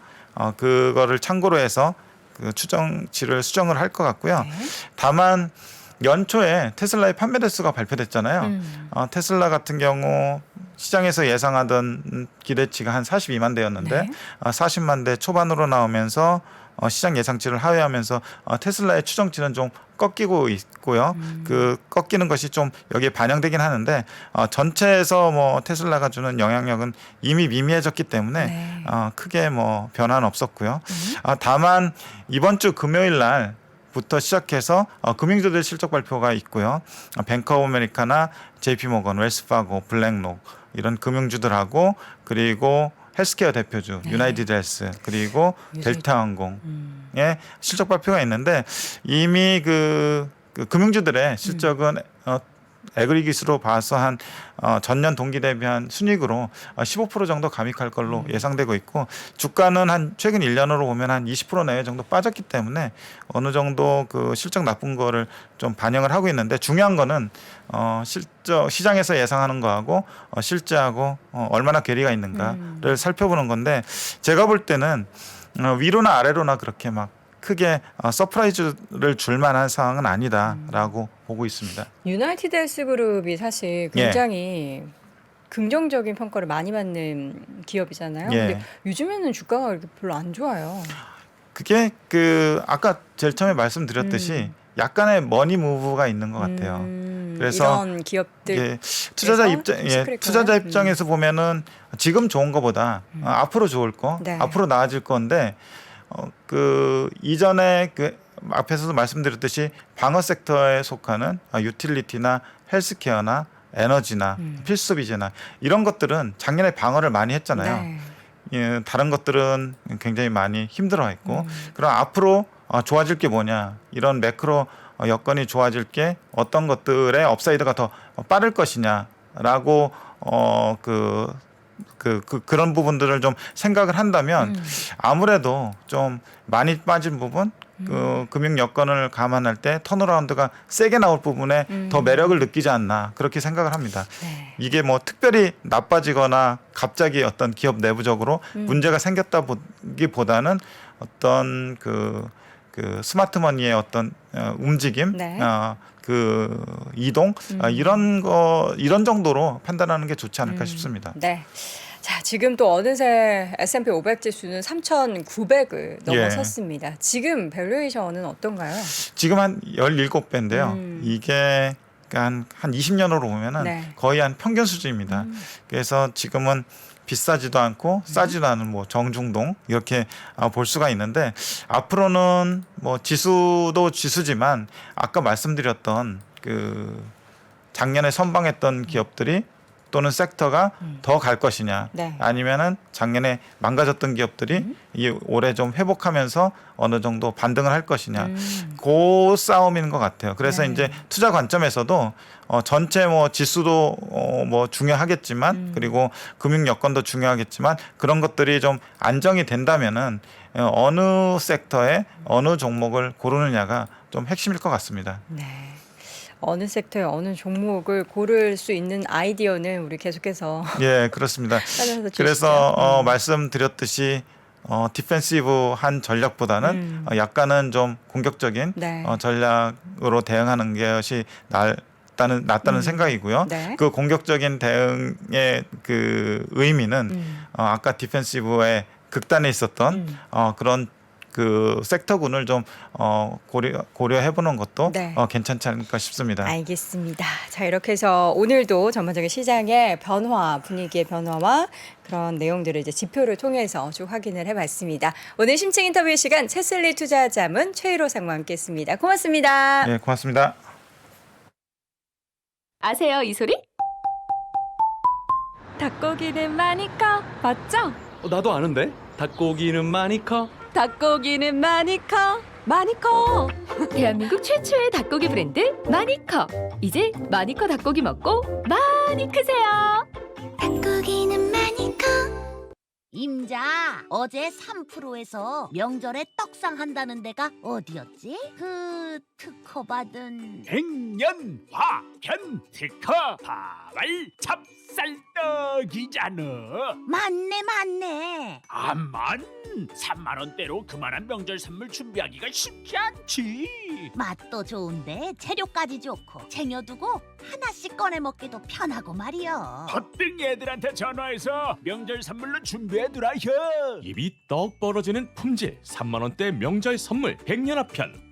그거를 참고로 해서 그 추정치를 수정을 할 것 같고요. 네. 다만 연초에 테슬라의 판매 대수가 발표됐잖아요. 테슬라 같은 경우 시장에서 예상하던 기대치가 한 42만 대였는데 네. 40만 대 초반으로 나오면서 시장 예상치를 하회하면서 테슬라의 추정치는 좀 꺾이고 있고요. 그 꺾이는 것이 좀 여기에 반영되긴 하는데 전체에서 뭐 테슬라가 주는 영향력은 이미 미미해졌기 때문에 네. 크게 뭐 변화는 없었고요. 다만 이번 주 금요일 날 부터 시작해서 금융주들 실적 발표가 있고요. 뱅크 오브 아메리카나 JP모건, 웰스파고, 블랙록 이런 금융주들하고 그리고 헬스케어 대표주 유나이티드 헬스 그리고 델타항공의 실적 발표가 있는데 이미 그 금융주들의 실적은 에그리깃으로 봐서 한 전년 동기 대비 한 순이익으로 15% 정도 감익할 걸로 예상되고 있고 주가는 한 최근 1년으로 보면 한 20% 내외 정도 빠졌기 때문에 어느 정도 그 실적 나쁜 거를 좀 반영을 하고 있는데 중요한 거는 실적 시장에서 예상하는 거하고 실제하고 얼마나 괴리가 있는가를 살펴보는 건데 제가 볼 때는 위로나 아래로나 그렇게 막 크게 서프라이즈를 줄 만한 상황은 아니다라고 보고 있습니다. 유나이티드 헬스그룹이 사실 굉장히 긍정적인 평가를 많이 받는 기업이잖아요. 예. 근데 요즘에는 주가가 이렇게 별로 안 좋아요. 그게 그 아까 제일 처음에 말씀드렸듯이 약간의 머니 무브가 있는 것 같아요. 그래서 이런 기업들 이게 투자자 입장에서 보면은 지금 좋은 거보다 앞으로 좋을 거, 네. 앞으로 나아질 건데 그 이전에 그 앞에서도 말씀드렸듯이 방어 섹터에 속하는 유틸리티나 헬스케어나 에너지나 필수비재나 이런 것들은 작년에 방어를 많이 했잖아요. 네. 예, 다른 것들은 굉장히 많이 힘들어했고 그럼 앞으로 좋아질 게 뭐냐 이런 매크로 여건이 좋아질 게 어떤 것들의 업사이드가 더 빠를 것이냐라고 그런 부분들을 좀 생각을 한다면 아무래도 좀 많이 빠진 부분 그 금융 여건을 감안할 때 턴어라운드가 세게 나올 부분에 더 매력을 느끼지 않나 그렇게 생각을 합니다. 네. 이게 뭐 특별히 나빠지거나 갑자기 어떤 기업 내부적으로 문제가 생겼다기보다는 어떤 그 스마트머니의 어떤 움직임, 네. 그 이동 이런 정도로 판단하는 게 좋지 않을까 싶습니다. 네. 자, 지금 또 어느새 S&P 500 지수는 3,900을 넘어섰습니다. 지금 밸류에이션은 어떤가요? 지금 한 17배인데요. 이게 한 20년으로 보면은 네. 거의 한 평균 수준입니다. 그래서 지금은 비싸지도 않고 싸지도 않은 뭐 정중동 이렇게 볼 수가 있는데 앞으로는 뭐 지수도 지수지만 아까 말씀드렸던 그 작년에 선방했던 기업들이 또는 섹터가 더 갈 것이냐 네. 아니면은 작년에 망가졌던 기업들이 이 올해 좀 회복하면서 어느 정도 반등을 할 것이냐 그 싸움인 것 같아요. 그래서 네. 이제 투자 관점에서도 전체 뭐 지수도 뭐 중요하겠지만 그리고 금융 여건도 중요하겠지만 그런 것들이 좀 안정이 된다면은 어느 섹터에 어느 종목을 고르느냐가 좀 핵심일 것 같습니다. 네. 어느 섹터의 어느 종목을 고를 수 있는 아이디어는 우리 계속해서 예, 그렇습니다. 찾아서 주시죠. 그래서 말씀드렸듯이 디펜시브한 전략보다는 약간은 좀 공격적인 네. 전략으로 대응하는 것이 낫다는 생각이고요. 네. 그 공격적인 대응의 그 의미는 아까 디펜시브의 극단에 있었던 그런 그 섹터군을 좀 고려해보는 것도 네. 괜찮지 않을까 싶습니다. 알겠습니다. 자, 이렇게 해서 오늘도 전반적인 시장의 변화, 분위기의 변화와 그런 내용들을 이제 지표를 통해서 쭉 확인을 해봤습니다. 오늘 심층 인터뷰 시간 채슬리 투자자문 최일호 상무와 함께했습니다. 고맙습니다. 네, 고맙습니다. 아세요 이 소리? 닭고기는 많이 커 맞죠? 나도 아는데 닭고기는 많이 커. 닭고기는 많이 커 많이 커 대한민국 최초의 닭고기 브랜드 마니커 이제 마니커 닭고기 먹고 많이 크세요. 닭고기는 많이 커. 임자, 어제 3프로에서 명절에 떡상 한다는 데가 어디였지? 그 특허받은 백년 화편 특허 파발 찹쌀떡이잖아. 맞네. 암만 3만 원대로 그만한 명절 선물 준비하기가 쉽지 않지. 맛도 좋은데 재료까지 좋고 쟁여두고 하나씩 꺼내 먹기도 편하고 말이여. 버뜩 애들한테 전화해서 명절 선물로 준비해두라 혀. 입이 떡 벌어지는 품질 3만 원대 명절 선물 백년화편.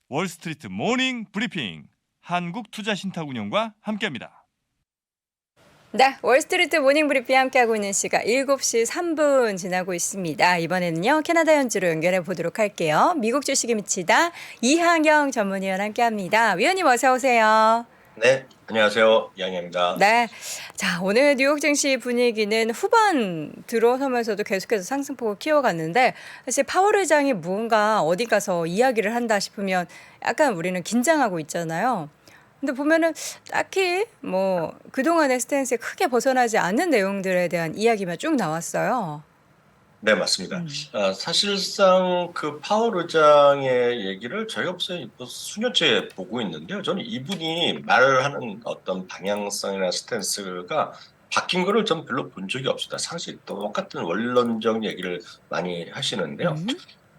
월스트리트 모닝 브리핑 한국투자신탁운용과 함께합니다. 네, 월스트리트 모닝 브리핑 함께하고 있는 시각 7시 3분 지나고 있습니다. 이번에는요, 캐나다 현지로 연결해 보도록 할게요. 미국 주식에 미치다 이항영 전문위원 함께합니다. 위원님 어서 오세요. 네, 안녕하세요. 이항영입니다. 네, 자 오늘 뉴욕 증시 분위기는 후반 들어서면서도 계속해서 상승폭을 키워갔는데 사실 파월 의장이 무언가 어디 가서 이야기를 한다 싶으면 약간 우리는 긴장하고 있잖아요. 근데 보면은 딱히 뭐 그동안의 스탠스에 크게 벗어나지 않는 내용들에 대한 이야기만 쭉 나왔어요. 네, 맞습니다. 사실상 그 파월 의장의 얘기를 저희가 벌써 수년째 보고 있는데요. 저는 이분이 말하는 어떤 방향성이나 스탠스가 바뀐 거를 전 별로 본 적이 없습니다. 사실 똑같은 원론적 얘기를 많이 하시는데요.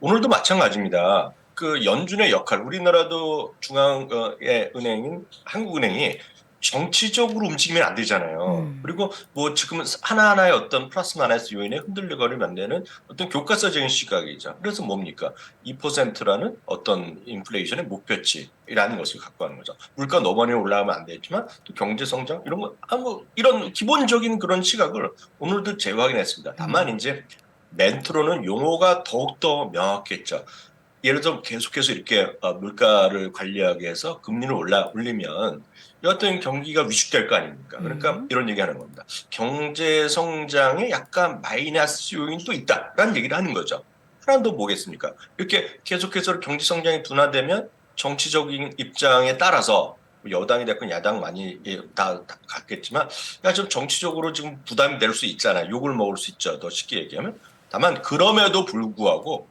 오늘도 마찬가지입니다. 그 연준의 역할, 우리나라도 중앙의 은행인 한국은행이 정치적으로 움직이면 안 되잖아요. 그리고 뭐 지금 하나하나의 어떤 플러스 마이너스 요인에 흔들리거리면 안 되는 어떤 교과서적인 시각이죠. 그래서 뭡니까? 2%라는 어떤 인플레이션의 목표치라는 것을 갖고 하는 거죠. 물가 너무 많이 올라가면 안 되지만 또 경제 성장 이런 거, 뭐 이런 기본적인 그런 시각을 오늘도 재확인했습니다. 다만 이제 멘트로는 용어가 더욱더 명확했죠. 예를 들어 계속해서 이렇게 물가를 관리하기 위해서 금리를 올리면 어떤 경기가 위축될 거 아닙니까? 그러니까 이런 얘기하는 겁니다. 경제 성장에 약간 마이너스 요인도 있다라는 얘기를 하는 거죠. 하나는 또 뭐겠습니까? 이렇게 계속해서 경제 성장이 둔화되면 정치적인 입장에 따라서 여당이 됐건 야당 많이 다 갔겠지만 야, 좀 정치적으로 지금 부담이 될 수 있잖아. 욕을 먹을 수 있죠. 더 쉽게 얘기하면. 다만 그럼에도 불구하고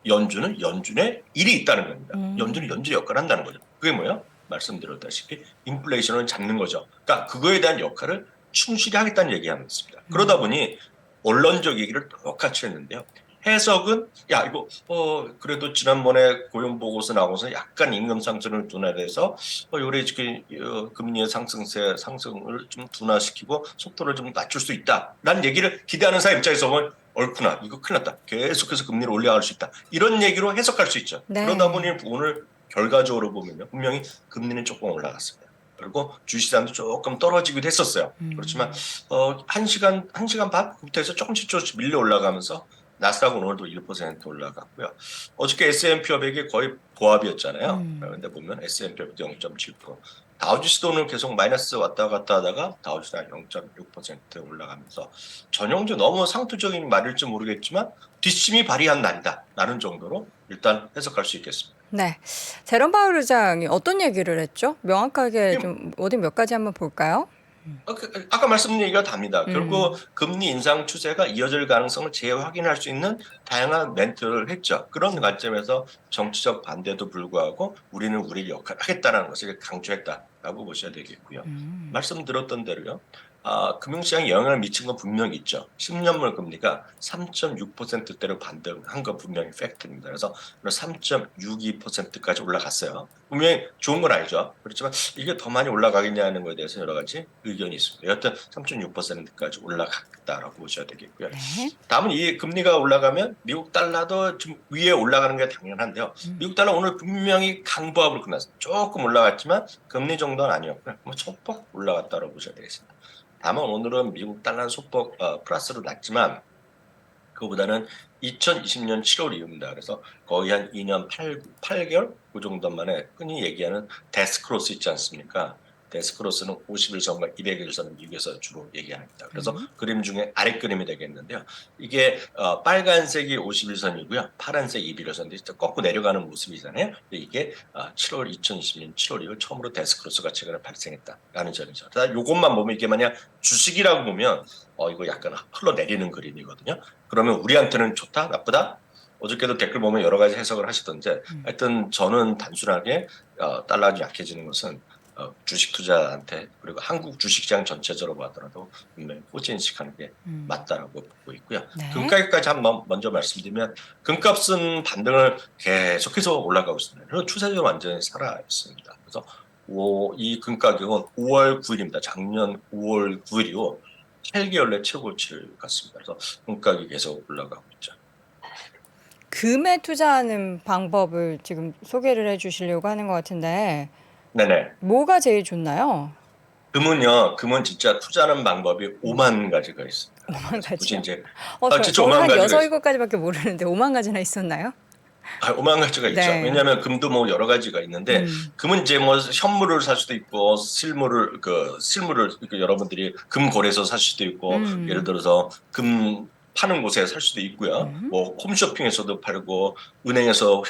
연준은 연준의 일이 있다는 겁니다. 연준은 연준의 역할을 한다는 거죠. 그게 뭐예요? 말씀드렸다시피 인플레이션을 잡는 거죠. 그러니까 그거에 대한 역할을 충실히 하겠다는 얘기하고 있습니다. 그러다 보니 언론적 얘기를 똑같이 했는데요. 해석은 야 이거 그래도 지난번에 고용 보고서 나오고서 약간 임금 상승을 둔화돼서 요래 지금 금리의 상승을 좀 둔화시키고 속도를 좀 낮출 수 있다라는 얘기를 기대하는 사람 입장에서 보면 옳구나 이거 큰일 났다 계속해서 금리를 올려갈 수 있다 이런 얘기로 해석할 수 있죠. 네. 그러다 보니 오늘 결과적으로 보면요 분명히 금리는 조금 올라갔습니다. 그리고 주식시장도 조금 떨어지기도 했었어요. 그렇지만 1시간 반부터 해서 조금씩 밀려 올라가면서 나스닥은 오늘도 1% 올라갔고요. 어저께 S&P 500이 거의 보합이었잖아요. 그런데 보면 S&P 500 0.7%, 다우지수도 오늘 계속 마이너스 왔다 갔다 하다가 다우지수가 0.6% 올라가면서 전형주 너무 상투적인 말일지 모르겠지만 뒷심이 발휘한 날이다라는 정도로 일단 해석할 수 있겠습니다. 네. 제롬 파월 의장이 어떤 얘기를 했죠? 명확하게 좀 어디 몇 가지 한번 볼까요? 아까 말씀드린 얘기가 답니다. 결국 금리 인상 추세가 이어질 가능성을 재확인할 수 있는 다양한 멘트를 했죠. 그런 관점에서 정치적 반대도 불구하고 우리는 우리 역할을 하겠다는 것을 강조했다라고 보셔야 되겠고요. 말씀드렸던 대로요. 금융시장에 영향을 미친 건 분명히 있죠. 10년물 금리가 3.6%대로 반등한 건 분명히 팩트입니다. 그래서 3.62%까지 올라갔어요. 분명히 좋은 건 아니죠. 그렇지만 이게 더 많이 올라가겠냐는 것에 대해서 여러 가지 의견이 있습니다. 여하튼 3.6%까지 올라갔다라고 보셔야 되겠고요. 네. 다음은 이 금리가 올라가면 미국 달러도 좀 위에 올라가는 게 당연한데요. 미국 달러 오늘 분명히 강보합으로 끝났습니다. 조금 올라갔지만 금리 정도는 아니었고요. 소폭 올라갔다고 보셔야 되겠습니다. 다만 오늘은 미국 달러 소폭 플러스로 났지만 그거보다는 2020년 7월 이후입니다. 그래서 거의 한 2년 8개월 그 정도 만에 흔히 얘기하는 데스크로스 있지 않습니까? 데스크로스는 51선과 200일선은 미국에서 주로 얘기합니다. 그래서 그림 중에 아래 그림이 되겠는데요. 이게 빨간색이 51선이고요. 파란색 200일선인데 꺾고 내려가는 모습이잖아요. 이게 2020년 7월 이후 처음으로 데스크로스가 최근에 발생했다라는 점이죠. 이것만 보면 이게 만약 주식이라고 보면 이거 약간 흘러내리는 그림이거든요. 그러면 우리한테는 좋다? 나쁘다? 어저께도 댓글 보면 여러 가지 해석을 하시던데 하여튼 저는 단순하게 달러가 약해지는 것은 주식 투자한테 그리고 한국 주식시장 전체적으로 봐더라도 분명히 호재인식하는 게 맞다라고 보고 있고요. 네. 금가격까지 한번 먼저 말씀드리면 금값은 반등을 계속해서 올라가고 있습니다. 그리고 추세적으로 완전히 살아 있습니다. 그래서 이 금가격은 5월 9일입니다. 작년 5월 9일이고 8개월 내 최고치를 갔습니다. 그래서 금가격이 계속 올라가고 있죠. 금에 투자하는 방법을 지금 소개를 해주시려고 하는 것 같은데 네네. 뭐가 제일 좋나요? 금은 진짜 투자하는 방법이 5만 가지가 있습니다. 5만 가지요? 이제 저는 5만 한 가지가 6, 7가지밖에 모르는데 5만 가지나 있었나요? 5만 가지가 있죠. 네. 왜냐하면 금도 뭐 여러 가지가 있는데 금은 이제 뭐 현물을 살 수도 있고 실물을 여러분들이 금 거래소 살 수도 있고 예를 들어서 금 파는 곳에 살 수도 있고요. 뭐 홈쇼핑에서도 팔고 은행에서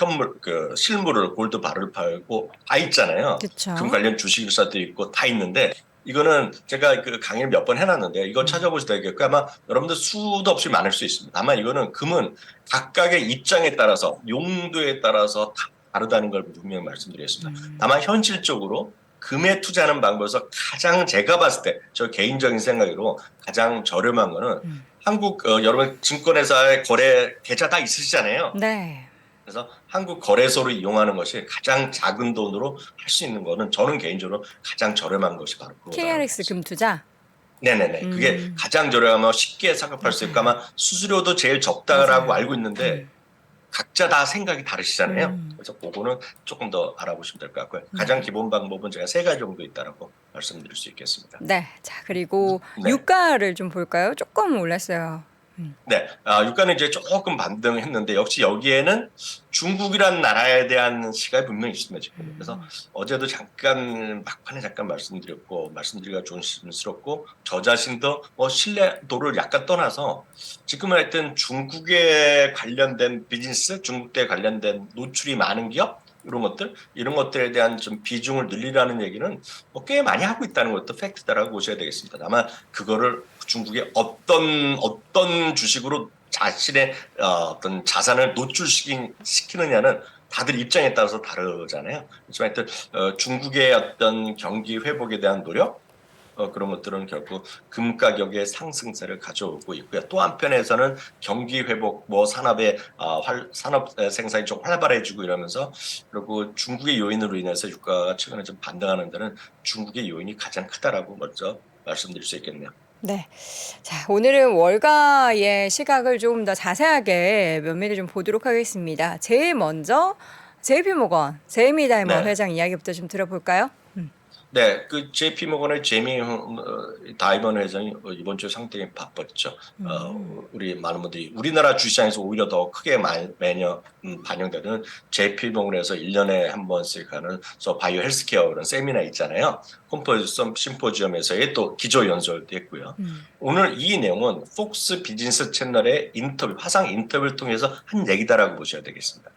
실물을 골드바를 팔고 다 있잖아요. 그쵸. 금 관련 주식사도 있고 다 있는데 이거는 제가 그 강의를 몇 번 해놨는데 이거 찾아보시다 되겠고 아마 여러분들 수도 없이 많을 수 있습니다. 다만 이거는 금은 각각의 입장에 따라서 용도에 따라서 다 다르다는 걸 분명히 말씀드리겠습니다. 다만 현실적으로 금에 투자하는 방법에서 가장 제가 봤을 때 저 개인적인 생각으로 가장 저렴한 거는 한국 여러분 증권회사의 거래 계좌 다 있으시잖아요. 네. 그래서 한국 거래소를 이용하는 것이 가장 작은 돈으로 할 수 있는 거는 저는 개인적으로 가장 저렴한 것이 바로 그거다. KRX 금투자. 네네네. 그게 가장 저렴하면 쉽게 삭업할 수 있고 아마 수수료도 제일 적다라고 맞아요. 알고 있는데 각자 다 생각이 다르시잖아요. 그래서 그거는 조금 더 알아보시면 될 것 같고요. 가장 기본 방법은 제가 3가지 정도 있다라고 말씀드릴 수 있겠습니다. 네. 자, 그리고 네. 유가를 좀 볼까요? 조금 올랐어요. 네, 유가는 이제 조금 반등했는데 역시 여기에는 중국이라는 나라에 대한 시각이 분명히 있습니다 지금. 그래서 어제도 잠깐 막판에 잠깐 말씀드리기가 조심스럽고 저 자신도 신뢰도를 약간 떠나서 지금은 하여튼 중국에 관련된 비즈니스, 중국에 관련된 노출이 많은 기업 이런 것들에 대한 좀 비중을 늘리라는 얘기는 꽤 많이 하고 있다는 것도 팩트다라고 보셔야 되겠습니다. 다만 그거를 중국의 어떤 주식으로 자신의 어떤 자산을 노출시키느냐는 다들 입장에 따라서 다르잖아요. 하지만 하여튼 중국의 어떤 경기 회복에 대한 노력 그런 것들은 결국 금 가격의 상승세를 가져오고 있고요. 또 한편에서는 경기 회복, 산업의 산업 생산이 좀 활발해지고 이러면서 그리고 중국의 요인으로 인해서 유가가 최근에 좀 반등하는 데는 중국의 요인이 가장 크다라고 먼저 말씀드릴 수 있겠네요. 네. 자, 오늘은 월가의 시각을 조금 더 자세하게 면밀히 좀 보도록 하겠습니다. 제일 먼저 JP모건, 제이미 다이먼 네. 회장 이야기부터 좀 들어볼까요? 네, 그 JP모건의 제이미 다이먼 회장이 이번 주에 상당히 바빴죠. 우리 많은 분들이 우리나라 주시장에서 오히려 더 크게 매년 반영되는 JP모건에서 1년에 한 번씩 하는 바이오 헬스케어 그런 세미나 있잖아요. 심포지엄에서의 또 기조 연설도 했고요. 오늘 이 내용은 폭스 비즈니스 채널의 화상 인터뷰를 통해서 한 얘기다라고 보셔야 되겠습니다.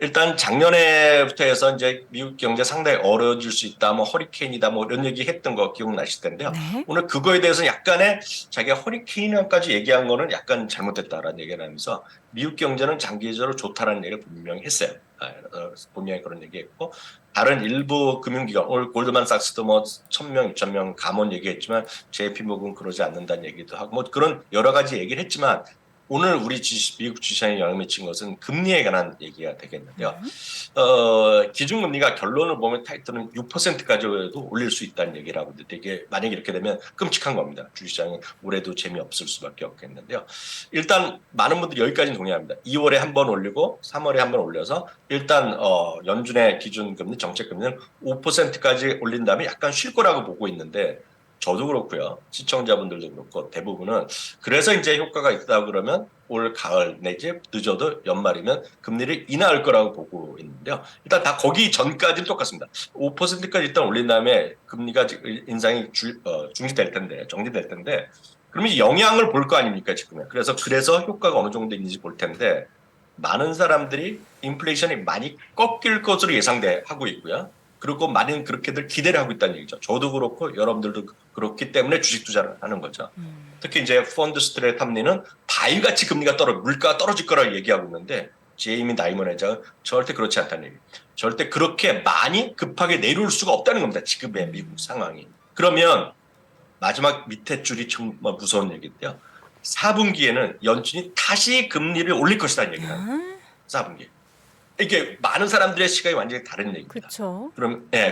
일단 작년에부터 해서 이제 미국 경제 상당히 어려워질 수 있다, 허리케인이다, 이런 얘기 했던 거 기억나실 텐데요. 네. 오늘 그거에 대해서 약간의 자기가 허리케인까지 얘기한 거는 약간 잘못됐다라는 얘기를 하면서 미국 경제는 장기적으로 좋다라는 얘기를 분명히 했어요. 분명히 그런 얘기했고 다른 일부 금융기관, 오늘 골드만삭스도 1,000명, 2,000명 감원 얘기했지만 JP모건 그러지 않는다는 얘기도 하고 그런 여러 가지 얘기를 했지만 오늘 우리 미국 주시장에 영향을 미친 것은 금리에 관한 얘기가 되겠는데요. 기준금리가 결론을 보면 타이틀은 6%까지도 올릴 수 있다는 얘기를 하고 있는데 이게 만약에 이렇게 되면 끔찍한 겁니다. 주시장이 올해도 재미없을 수밖에 없겠는데요. 일단 많은 분들이 여기까지는 동의합니다. 2월에 한 번 올리고 3월에 한 번 올려서 일단 연준의 기준금리, 정책금리는 5%까지 올린 다음에 약간 쉴 거라고 보고 있는데 저도 그렇고요. 시청자분들도 그렇고 대부분은 그래서 이제 효과가 있다 그러면 올 가을 내지 늦어도 연말이면 금리를 인하할 거라고 보고 있는데요. 일단 다 거기 전까지는 똑같습니다. 5%까지 일단 올린 다음에 금리가 인상이 정지될 텐데 그러면 영향을 볼 거 아닙니까 지금은. 그래서 효과가 어느 정도 있는지 볼 텐데 많은 사람들이 인플레이션이 많이 꺾일 것으로 예상하고 있고요. 그리고 많은 그렇게들 기대를 하고 있다는 얘기죠. 저도 그렇고 여러분들도 그렇기 때문에 주식 투자를 하는 거죠. 특히 이제 펀드 스트레 탐리는 바위같이 물가가 떨어질 거라고 얘기하고 있는데 제이미 다이먼 회장은 절대 그렇지 않다는 얘기. 절대 그렇게 많이 급하게 내려올 수가 없다는 겁니다. 지금의 미국 상황이. 그러면 마지막 밑에 줄이 정말 무서운 얘기인데요. 4분기에는 연준이 다시 금리를 올릴 것이라는 얘기예요. 4분기. 이게 많은 사람들의 시각이 완전히 다른 얘기입니다. 그렇죠.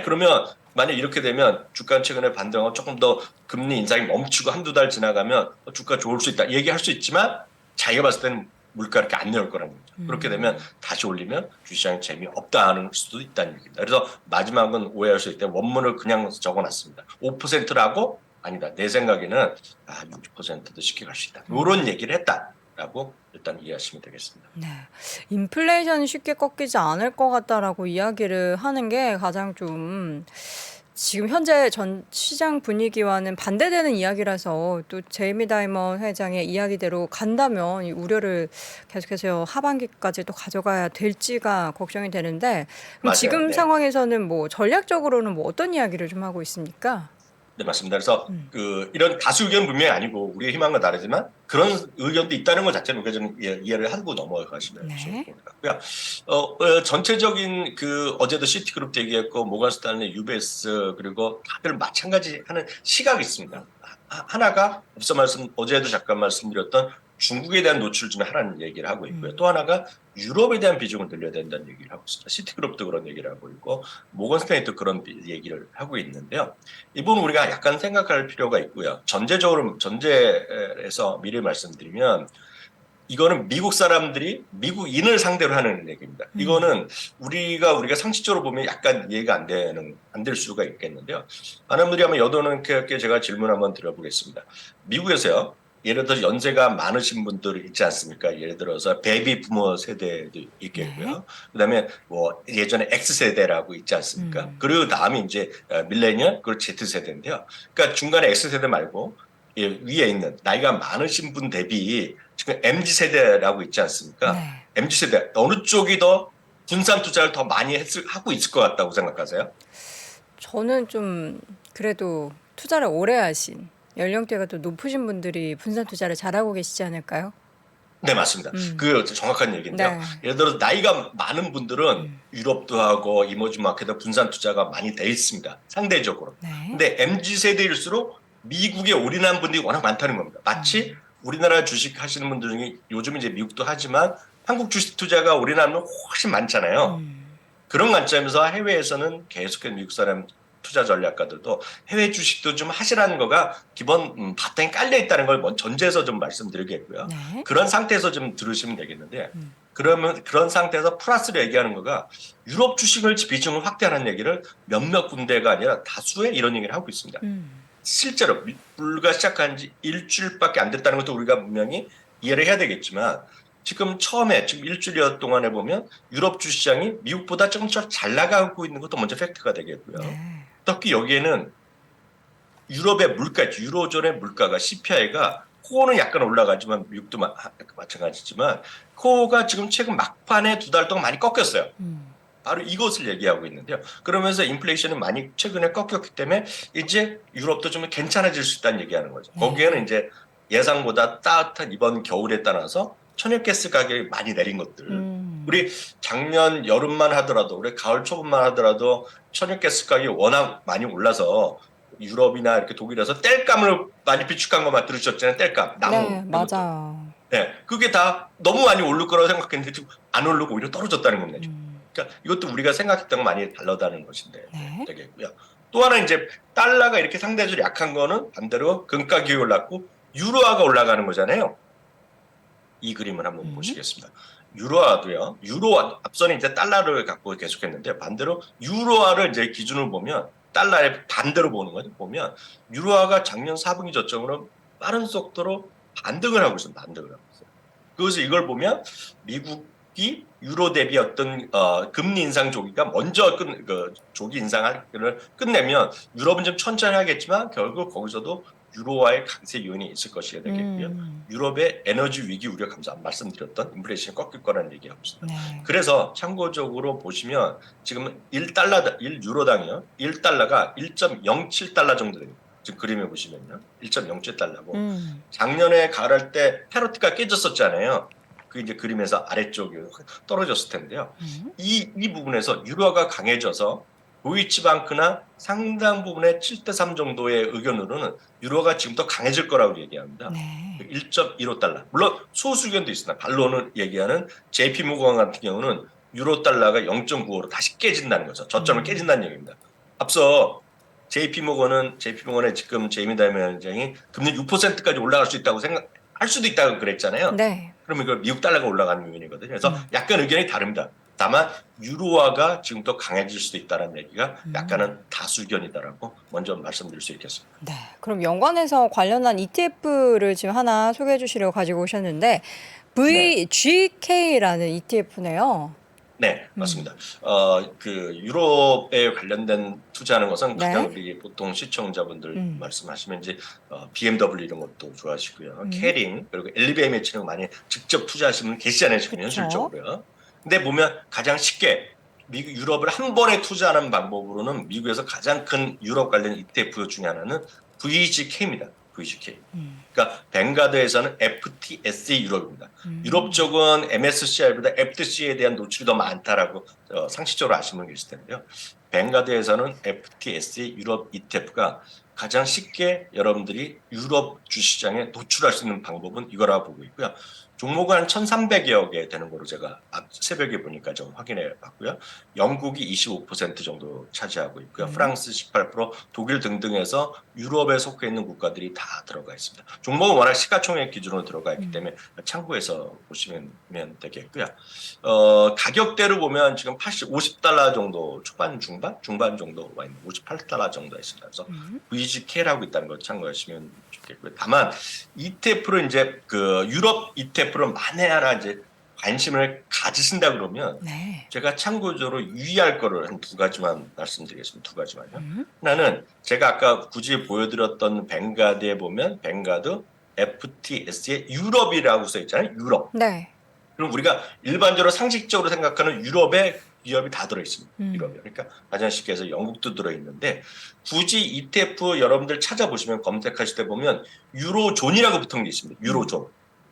그러면 만약 이렇게 되면 주가는 최근에 반등하고 조금 더 금리 인상이 멈추고 한두 달 지나가면 주가 좋을 수 있다 얘기할 수 있지만 자기가 봤을 때는 물가 이렇게 안 내려올 거라는 거죠. 그렇게 되면 다시 올리면 주시장이 재미없다 하는 수도 있다는 얘기입니다. 그래서 마지막은 오해할 수 있기 때문에 원문을 그냥 적어놨습니다. 5%라고 아니다. 내 생각에는 6%도 쉽게 갈 수 있다. 이런 얘기를 했다라고 일단 이해하시면 되겠습니다. 네, 인플레이션이 쉽게 꺾이지 않을 것 같다라고 이야기를 하는 게 가장 좀 지금 현재 전 시장 분위기와는 반대되는 이야기라서 또 제이미 다이먼 회장의 이야기대로 간다면 이 우려를 계속해서 하반기까지 또 가져가야 될지가 걱정이 되는데 그럼 맞아요. 지금 네. 상황에서는 전략적으로는 어떤 이야기를 좀 하고 있습니까? 네, 맞습니다. 그래서 이런 다수 의견은 분명히 아니고 우리의 희망과 다르지만 그런 의견도 있다는 것 자체는 우리가 좀 이해를 하고 넘어가시면 좋을 것 같고요. 전체적인 어제도 시티그룹도 얘기했고 모건 스탠리, UBS 그리고 다들 마찬가지 하는 시각이 있습니다. 하나가 어제도 잠깐 말씀드렸던 중국에 대한 노출을 좀 하라는 얘기를 하고 있고요. 또 하나가 유럽에 대한 비중을 늘려야 된다는 얘기를 하고 있습니다. 시티그룹도 그런 얘기를 하고 있고 모건스탠리도 그런 얘기를 하고 있는데요. 이 부분 우리가 약간 생각할 필요가 있고요. 전제에서 미리 말씀드리면 이거는 미국 사람들이 미국인을 상대로 하는 얘기입니다. 이거는 우리가 상식적으로 보면 약간 이해가 안 될 수가 있겠는데요. 많은 분들이 한번 여론은께 제가 질문 한번 드려보겠습니다. 미국에서요. 예를 들어서 연세가 많으신 분들 있지 않습니까? 예를 들어서 베이비 부모 세대도 있겠고요. 그다음에 뭐 예전에 X 세대라고 있지 않습니까? 그리고 다음에 이제 밀레니얼 그리고 Z 세대인데요. 그러니까 중간에 X 세대 말고 위에 있는 나이가 많으신 분 대비 지금 MZ 세대라고 있지 않습니까? 네. MZ 세대 어느 쪽이 더 분산 투자를 더 많이 하고 있을 것 같다고 생각하세요? 저는 좀 그래도 투자를 오래 하신 연령대가 또 높으신 분들이 분산 투자를 잘하고 계시지 않을까요? 네, 맞습니다. 그 정확한 얘기인데요. 네. 예를 들어 나이가 많은 분들은 유럽도 하고 이머징 마켓에 분산 투자가 많이 돼 있습니다. 상대적으로. 네. 근데 MZ 세대일수록 미국에 올인한 분들이 워낙 많다는 겁니다. 마치 우리나라 주식 하시는 분들 중에 요즘 이제 미국도 하지만 한국 주식 투자가 올인하면 훨씬 많잖아요. 그런 관점에서 해외에서는 계속해서 미국 사람 투자 전략가들도 해외 주식도 좀 하시라는 거가 기본 바탕에 깔려 있다는 걸 전제해서 좀 말씀드리겠고요. 네. 그런 상태에서 좀 들으시면 되겠는데 그러면 그런 상태에서 플러스로 얘기하는 거가 유럽 주식을 비중을 확대하는 얘기를 몇몇 군데가 아니라 다수의 이런 얘기를 하고 있습니다. 실제로 불과 시작한 지 일주일밖에 안 됐다는 것도 우리가 분명히 이해를 해야 되겠지만 지금 지금 일주일 동안에 보면 유럽 주시장이 미국보다 조금 잘 나가고 있는 것도 먼저 팩트가 되겠고요. 특히 여기에는 유럽의 물가, 유로존의 물가가 CPI가 코어는 약간 올라가지만 미국도 마찬가지지만 코어가 지금 최근 막판에 2달 동안 많이 꺾였어요. 바로 이것을 얘기하고 있는데요. 그러면서 인플레이션이 많이 최근에 꺾였기 때문에 이제 유럽도 좀 괜찮아질 수 있다는 얘기하는 거죠. 거기에는 이제 예상보다 따뜻한 이번 겨울에 따라서 천연가스 가격이 많이 내린 것들. 우리 작년 여름만 하더라도 우리 가을 초반만 하더라도 천연가스 가격이 워낙 많이 올라서 유럽이나 이렇게 독일에서 뗄감을 많이 비축한 것만 들으셨잖아요. 뗄감. 나무. 네, 맞아요. 네, 그게 다 너무 많이 오를 거라고 생각했는데 지금 안 오르고 오히려 떨어졌다는 겁니다. 그러니까 이것도 우리가 생각했던 거 많이 다르다는 것인데 되겠고요. 또 하나 이제 달러가 이렇게 상대적으로 약한 거는 반대로 금가 기업이 올랐고 유로화가 올라가는 거잖아요. 이 그림을 한번 보시겠습니다. 유로화도요. 유로화 앞서는 이제 달러를 갖고 계속했는데 반대로 유로화를 이제 기준으로 보면 달러의 반대로 보는 거죠. 보면 유로화가 작년 4분기 저점으로 빠른 속도로 반등을 하고 있습니다. 반등을 하고 있어요. 그래서 이걸 보면 미국이 유로 대비 어떤 금리 인상 조기가 먼저 조기 인상을 끝내면 유럽은 좀 천천히 하겠지만 결국 거기서도 유로화의 강세 요인이 있을 것이게 되겠고요. 유럽의 에너지 위기 우려 감소 말씀드렸던 인플레이션이 꺾일 거라는 얘기하고 있습니다. 그래서 참고적으로 보시면 지금 1유로당이요. 1달러가 1.07달러 정도 됩니다. 지금 그림에 보시면요. 1.07달러고 작년에 가을할 때 페로티가 깨졌었잖아요. 그 이제 그림에서 아래쪽이 떨어졌을 텐데요. 이 부분에서 유로화가 강해져서 도이치방크나 상당 부분의 7대3 정도의 의견으로는 유로가 지금부터 강해질 거라고 얘기합니다. 1.15달러. 물론 소수 의견도 있으나 반론을 얘기하는 JP모건 같은 경우는 유로 달러가 0.95로 다시 깨진다는 거죠. 저점을 깨진다는 얘기입니다. 앞서 JP모건의 지금 제이미 다이먼 원장이 금리 6%까지 올라갈 수 있다고 생각할 수도 있다고 그랬잖아요. 네. 그러면 이거 미국 달러가 올라가는 요인이거든요. 그래서 약간 의견이 다릅니다. 다만 유로화가 지금부터 강해질 수도 있다는 얘기가 약간은 다수 의견이다라고 먼저 말씀드릴 수 있겠습니다. 네. 그럼 연관해서 관련한 ETF를 지금 하나 소개해 주시려고 가지고 오셨는데 VGK라는 ETF네요. 네, 맞습니다. 그 유럽에 관련된 투자하는 것은 가장 우리 보통 시청자분들 말씀하시면 이제 BMW 이런 것도 좋아하시고요. 캐링 그리고 LVMH는 많이 직접 투자하시는 분 계시잖아요, 지금 현실적으로요. 근데 보면 가장 쉽게 유럽을 한 번에 투자하는 방법으로는 미국에서 가장 큰 유럽 관련 ETF 중에 하나는 VGK입니다. VGK. 그러니까 뱅가드에서는 FTSE 유럽입니다. 유럽 쪽은 MSCI보다 FTSE에 대한 노출이 더 많다라고 상식적으로 아시는 분 계실 텐데요. 뱅가드에서는 FTSE 유럽 ETF가 가장 쉽게 여러분들이 유럽 주시장에 노출할 수 있는 방법은 이거라고 보고 있고요. 종목은 한 1,300여 개 되는 거로 제가 새벽에 보니까 좀 확인해 봤고요. 영국이 25% 정도 차지하고 있고요. 프랑스 18%, 독일 등등에서 유럽에 속해 있는 국가들이 다 들어가 있습니다. 종목은 워낙 시가총액 기준으로 들어가 있기 때문에 참고해서 보시면 되겠고요. 가격대로 보면 지금 50달러 정도 중반 정도 와 있는 58달러 정도 있습니다. 그래서 VGK라고 있다는 걸 참고하시면 좋겠고요. 다만 ETF로 이제 그 유럽 ETF로 만에 하나 이제 관심을 가지신다 그러면 네. 제가 참고적으로 유의할 거를 한 2가지만 말씀드리겠습니다. 2가지만요. 하나는 제가 아까 굳이 보여드렸던 뱅가드에 보면 뱅가드 FTS의 유럽이라고 써 있잖아요. 유럽. 네. 그럼 우리가 일반적으로 상식적으로 생각하는 유럽에 기업이 다 들어있습니다. 유럽이. 그러니까 가장 쉽게 해서 영국도 들어있는데 굳이 ETF 여러분들 찾아보시면 검색하실 때 보면 유로존이라고 붙은 게 있습니다. 유로존.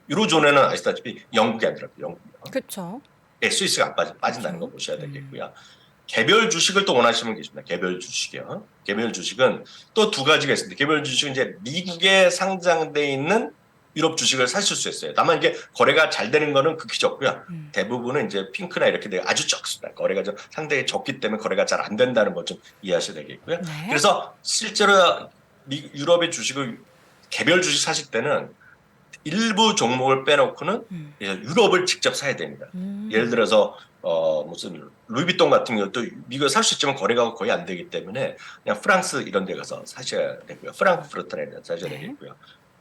유로존에는 아시다시피 영국이 안 들어가요. 영국이요. 그렇죠. 네, 스위스가 안 빠진다는 거 보셔야 되겠고요. 개별 주식을 또 원하시면 계십니다. 개별 주식이요. 개별 주식은 또 2가지가 있습니다. 개별 주식은 이제 미국에 상장돼 있는 유럽 주식을 사실 수 있어요. 다만 이게 거래가 잘 되는 거는 극히 적고요. 대부분은 이제 핑크나 이렇게 되게 아주 적습니다. 거래가 좀 상당히 적기 때문에 거래가 잘 안 된다는 것 좀 이해하셔야 되겠고요. 네. 그래서 실제로 유럽의 주식을 개별 주식 사실 때는 일부 종목을 빼놓고는 유럽을 직접 사야 됩니다. 예를 들어서 무슨 루이비통 같은 경우도 미국에 살 수 있지만 거래가 거의 안 되기 때문에 그냥 프랑스 이런 데 가서 사셔야 되고요. 프랑크푸르트에 사셔야 되겠고요.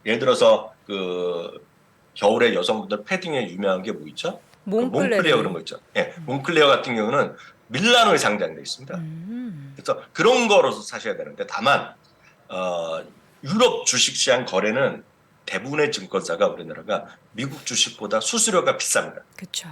예를 들어서 그 겨울에 여성분들 패딩에 유명한 게 뭐 있죠? 몽클레어 그런 거 있죠. 예, 몽클레어 같은 경우는 밀라노에 상장돼 있습니다. 그래서 그런 거로서 사셔야 되는데 다만 유럽 주식시장 거래는 대부분의 증권사가 우리나라가 미국 주식보다 수수료가 비쌉니다. 그렇죠.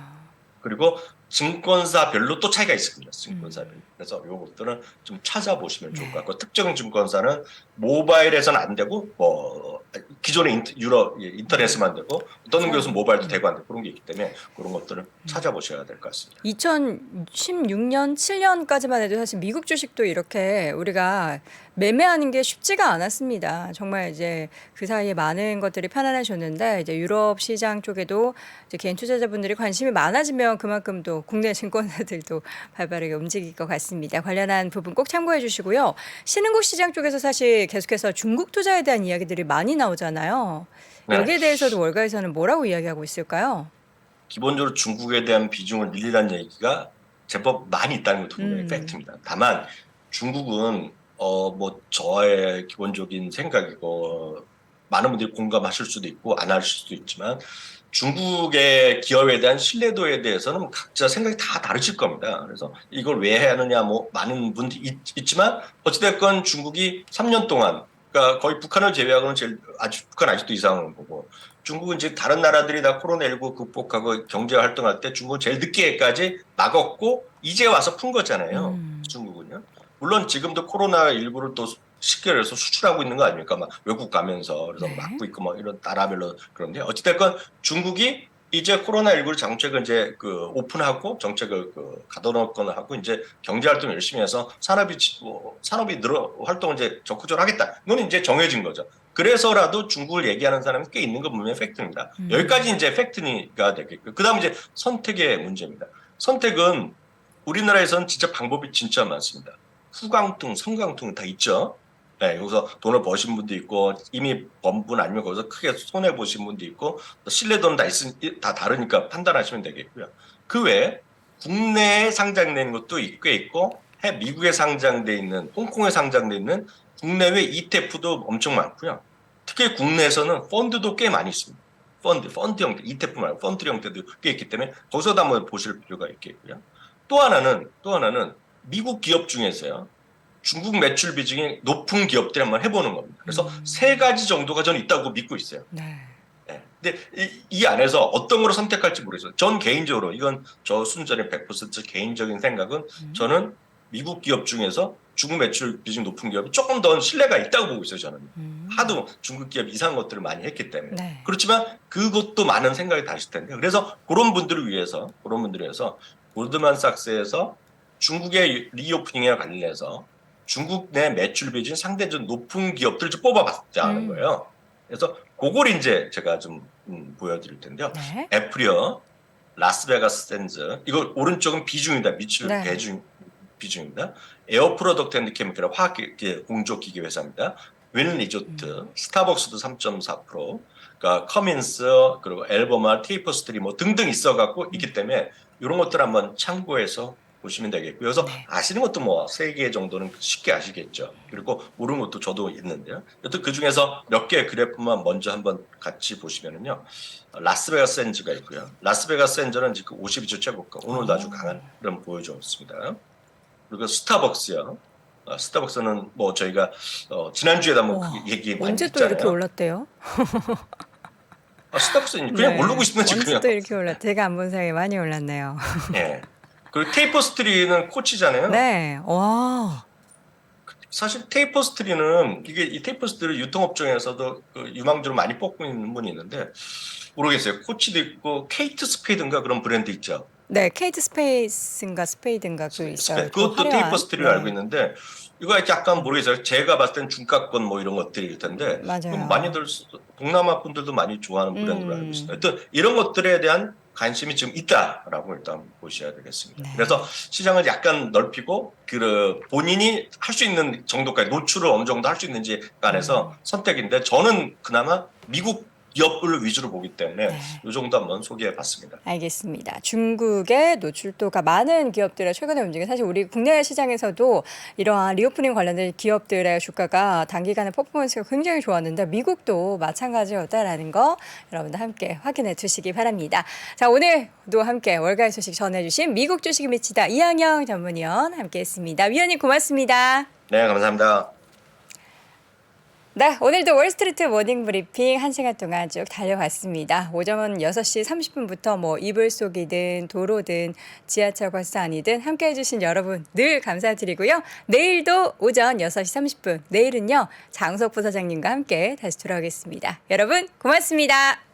그리고 증권사별로 또 차이가 있습니다. 증권사별로. 그래서 이것들은 좀 찾아보시면 좋을 것 같고 특정 증권사는 모바일에서는 안 되고 뭐 기존의 유럽 인터넷에만 되고 어떤 것은 모바일도 되고 안 되고 그런 게 있기 때문에 그런 것들을 찾아보셔야 될 것 같습니다. 2016년, 7년까지만 해도 사실 미국 주식도 이렇게 우리가 매매하는 게 쉽지가 않았습니다. 정말 이제 그 사이에 많은 것들이 편안해졌는데 이제 유럽 시장 쪽에도 이제 개인 투자자분들이 관심이 많아지면 그만큼 또 국내 증권사들도 발빠르게 움직일 것 같습니다. 관련한 부분 꼭 참고해 주시고요. 신흥국 시장 쪽에서 사실 계속해서 중국 투자에 대한 이야기들이 많이 나오잖아요. 네. 여기에 대해서도 월가에서는 뭐라고 이야기하고 있을까요? 기본적으로 중국에 대한 비중을 늘리라는 얘기가 제법 많이 있다는 것도 분명히 팩트입니다. 다만 중국은 뭐 저의 기본적인 생각이고 많은 분들이 공감하실 수도 있고 안 하실 수도 있지만 중국의 기업에 대한 신뢰도에 대해서는 각자 생각이 다 다르실 겁니다. 그래서 이걸 왜 해야 하느냐 뭐 많은 분들이 있지만 어찌됐건 중국이 3년 동안 그러니까 거의 북한을 제외하고는 북한 아직도 이상한 거고 중국은 이제 다른 나라들이 다 코로나19 극복하고 경제 활동할 때 중국은 제일 늦게까지 막았고 이제 와서 푼 거잖아요. 중국은요. 물론 지금도 코로나19를 또 쉽게 해서 수출하고 있는 거 아닙니까? 막 외국 가면서 그래서 막고 있고 뭐 이런 나라별로 그런데 어찌됐건 중국이 이제 코로나19를 정책을 이제 그 오픈하고 정책을 그 가둬놓거나 하고 이제 경제 활동 열심히 해서 산업이 활동을 이제 적극적으로 하겠다. 이건 이제 정해진 거죠. 그래서라도 중국을 얘기하는 사람이 꽤 있는 건 분명히 팩트입니다. 여기까지 이제 팩트가 되겠고, 그다음 이제 선택의 문제입니다. 선택은 우리나라에서는 진짜 방법이 진짜 많습니다. 후광통, 성광통 다 있죠. 네, 여기서 돈을 버신 분도 있고 이미 번 분 아니면 거기서 크게 손해 보신 분도 있고 신뢰도는 다 다르니까 판단하시면 되겠고요. 그 외에 국내에 상장된 것도 꽤 있고 미국에 상장돼 있는, 홍콩에 상장돼 있는 국내외 ETF도 엄청 많고요. 특히 국내에서는 펀드도 꽤 많이 있습니다. 펀드 형태, ETF 말고 펀드 형태도 꽤 있기 때문에 거기서도 한번 보실 필요가 있겠고요. 또 하나는 미국 기업 중에서요. 중국 매출 비중이 높은 기업들이 한번 해보는 겁니다. 그래서 3가지 정도가 저는 있다고 믿고 있어요. 네. 네. 근데 이 안에서 어떤 걸 선택할지 모르겠어요. 전 개인적으로 이건 저 순전히 100% 개인적인 생각은 저는 미국 기업 중에서 중국 매출 비중 높은 기업이 조금 더 신뢰가 있다고 보고 있어요. 저는 하도 중국 기업 이상한 것들을 많이 했기 때문에. 네. 그렇지만 그것도 많은 생각이 다실 텐데 그래서 그런 분들을 위해서 골드만삭스에서 중국의 리오프닝에 관련해서 중국 내 매출 비중이 상대적으로 높은 기업들을 좀 뽑아봤자는 거예요. 그래서 그걸 이제 제가 좀 보여드릴 텐데요. 네. 애플이요, 라스베가스 샌즈, 이거 오른쪽은 비중이다, 매출 네. 비중입니다. 에어 프로덕트 앤드 케미컬 화학 공조 기계 회사입니다. 윈 리조트, 스타벅스도 3.4%, 그러니까 커민스, 그리고 앨범아, 테이퍼스트리 뭐 등등 있어갖고 있기 때문에 이런 것들 한번 참고해서 보시면 되겠고요. 그래서 아시는 것도 뭐 3개 정도는 쉽게 아시겠죠. 그리고 모르는 것도 저도 있는데요. 여튼 그 중에서 몇 개의 그래프만 먼저 한번 같이 보시면은요. 라스베가스 샌즈가 있고요. 라스베가스 샌즈는 지금 52주 최고가, 오늘도 아주 강한 흐름 보여줬습니다. 그리고 스타벅스요. 스타벅스는 뭐 저희가 지난주에도 한번 얘기 많이 언제 했잖아요. 또 이렇게 올랐대요? 스타벅스는 그냥 네. 오르고 있으면 언제 지금요. 또 이렇게 올랐? 제가 안 본 사이에 많이 올랐네요. 예. 그리고 테이퍼스트리는 코치잖아요. 네. 와. 사실 테이퍼스트리는 이게 이 테이퍼스트리 유통업종에서도 그 유망주로 많이 뽑고 있는 분이 있는데 모르겠어요. 코치도 있고 케이트 스페이드인가 그런 브랜드 있죠. 네, 케이트 스페이드인가 그 있어요. 그것도 화려한. 테이퍼스트리로 네. 알고 있는데 이거 약간 모르겠어요. 제가 봤을 땐 중가권 뭐 이런 것들일 텐데 맞아요. 많이들 동남아 분들도 많이 좋아하는 브랜드로 알고 있습니다. 하여튼 이런 것들에 대한 관심이 지금 있다라고 일단 보셔야 되겠습니다. 네. 그래서 시장을 약간 넓히고 그 본인이 할 수 있는 정도까지 노출을 어느 정도 할 수 있는지 간에서 선택인데 저는 그나마 미국 기업을 위주로 보기 때문에 네. 이 정도 한번 소개해봤습니다. 알겠습니다. 중국의 노출도가 많은 기업들의 최근의 움직임, 사실 우리 국내 시장에서도 이러한 리오프닝 관련된 기업들의 주가가 단기간에 퍼포먼스가 굉장히 좋았는데 미국도 마찬가지였다라는 거 여러분들 함께 확인해 주시기 바랍니다. 자, 오늘도 함께 월가의 소식 전해주신 미국 주식이 미치다 이항영 전문위원 함께했습니다. 위원님 고맙습니다. 네, 감사합니다. 네, 오늘도 월스트리트 모닝 브리핑 1시간 동안 쭉 달려봤습니다. 오전 6시 30분부터 뭐 이불 속이든 도로든 지하철 버스 안이든 함께 해주신 여러분 늘 감사드리고요. 내일도 오전 6시 30분, 내일은요 장석 부사장님과 함께 다시 돌아오겠습니다. 여러분 고맙습니다.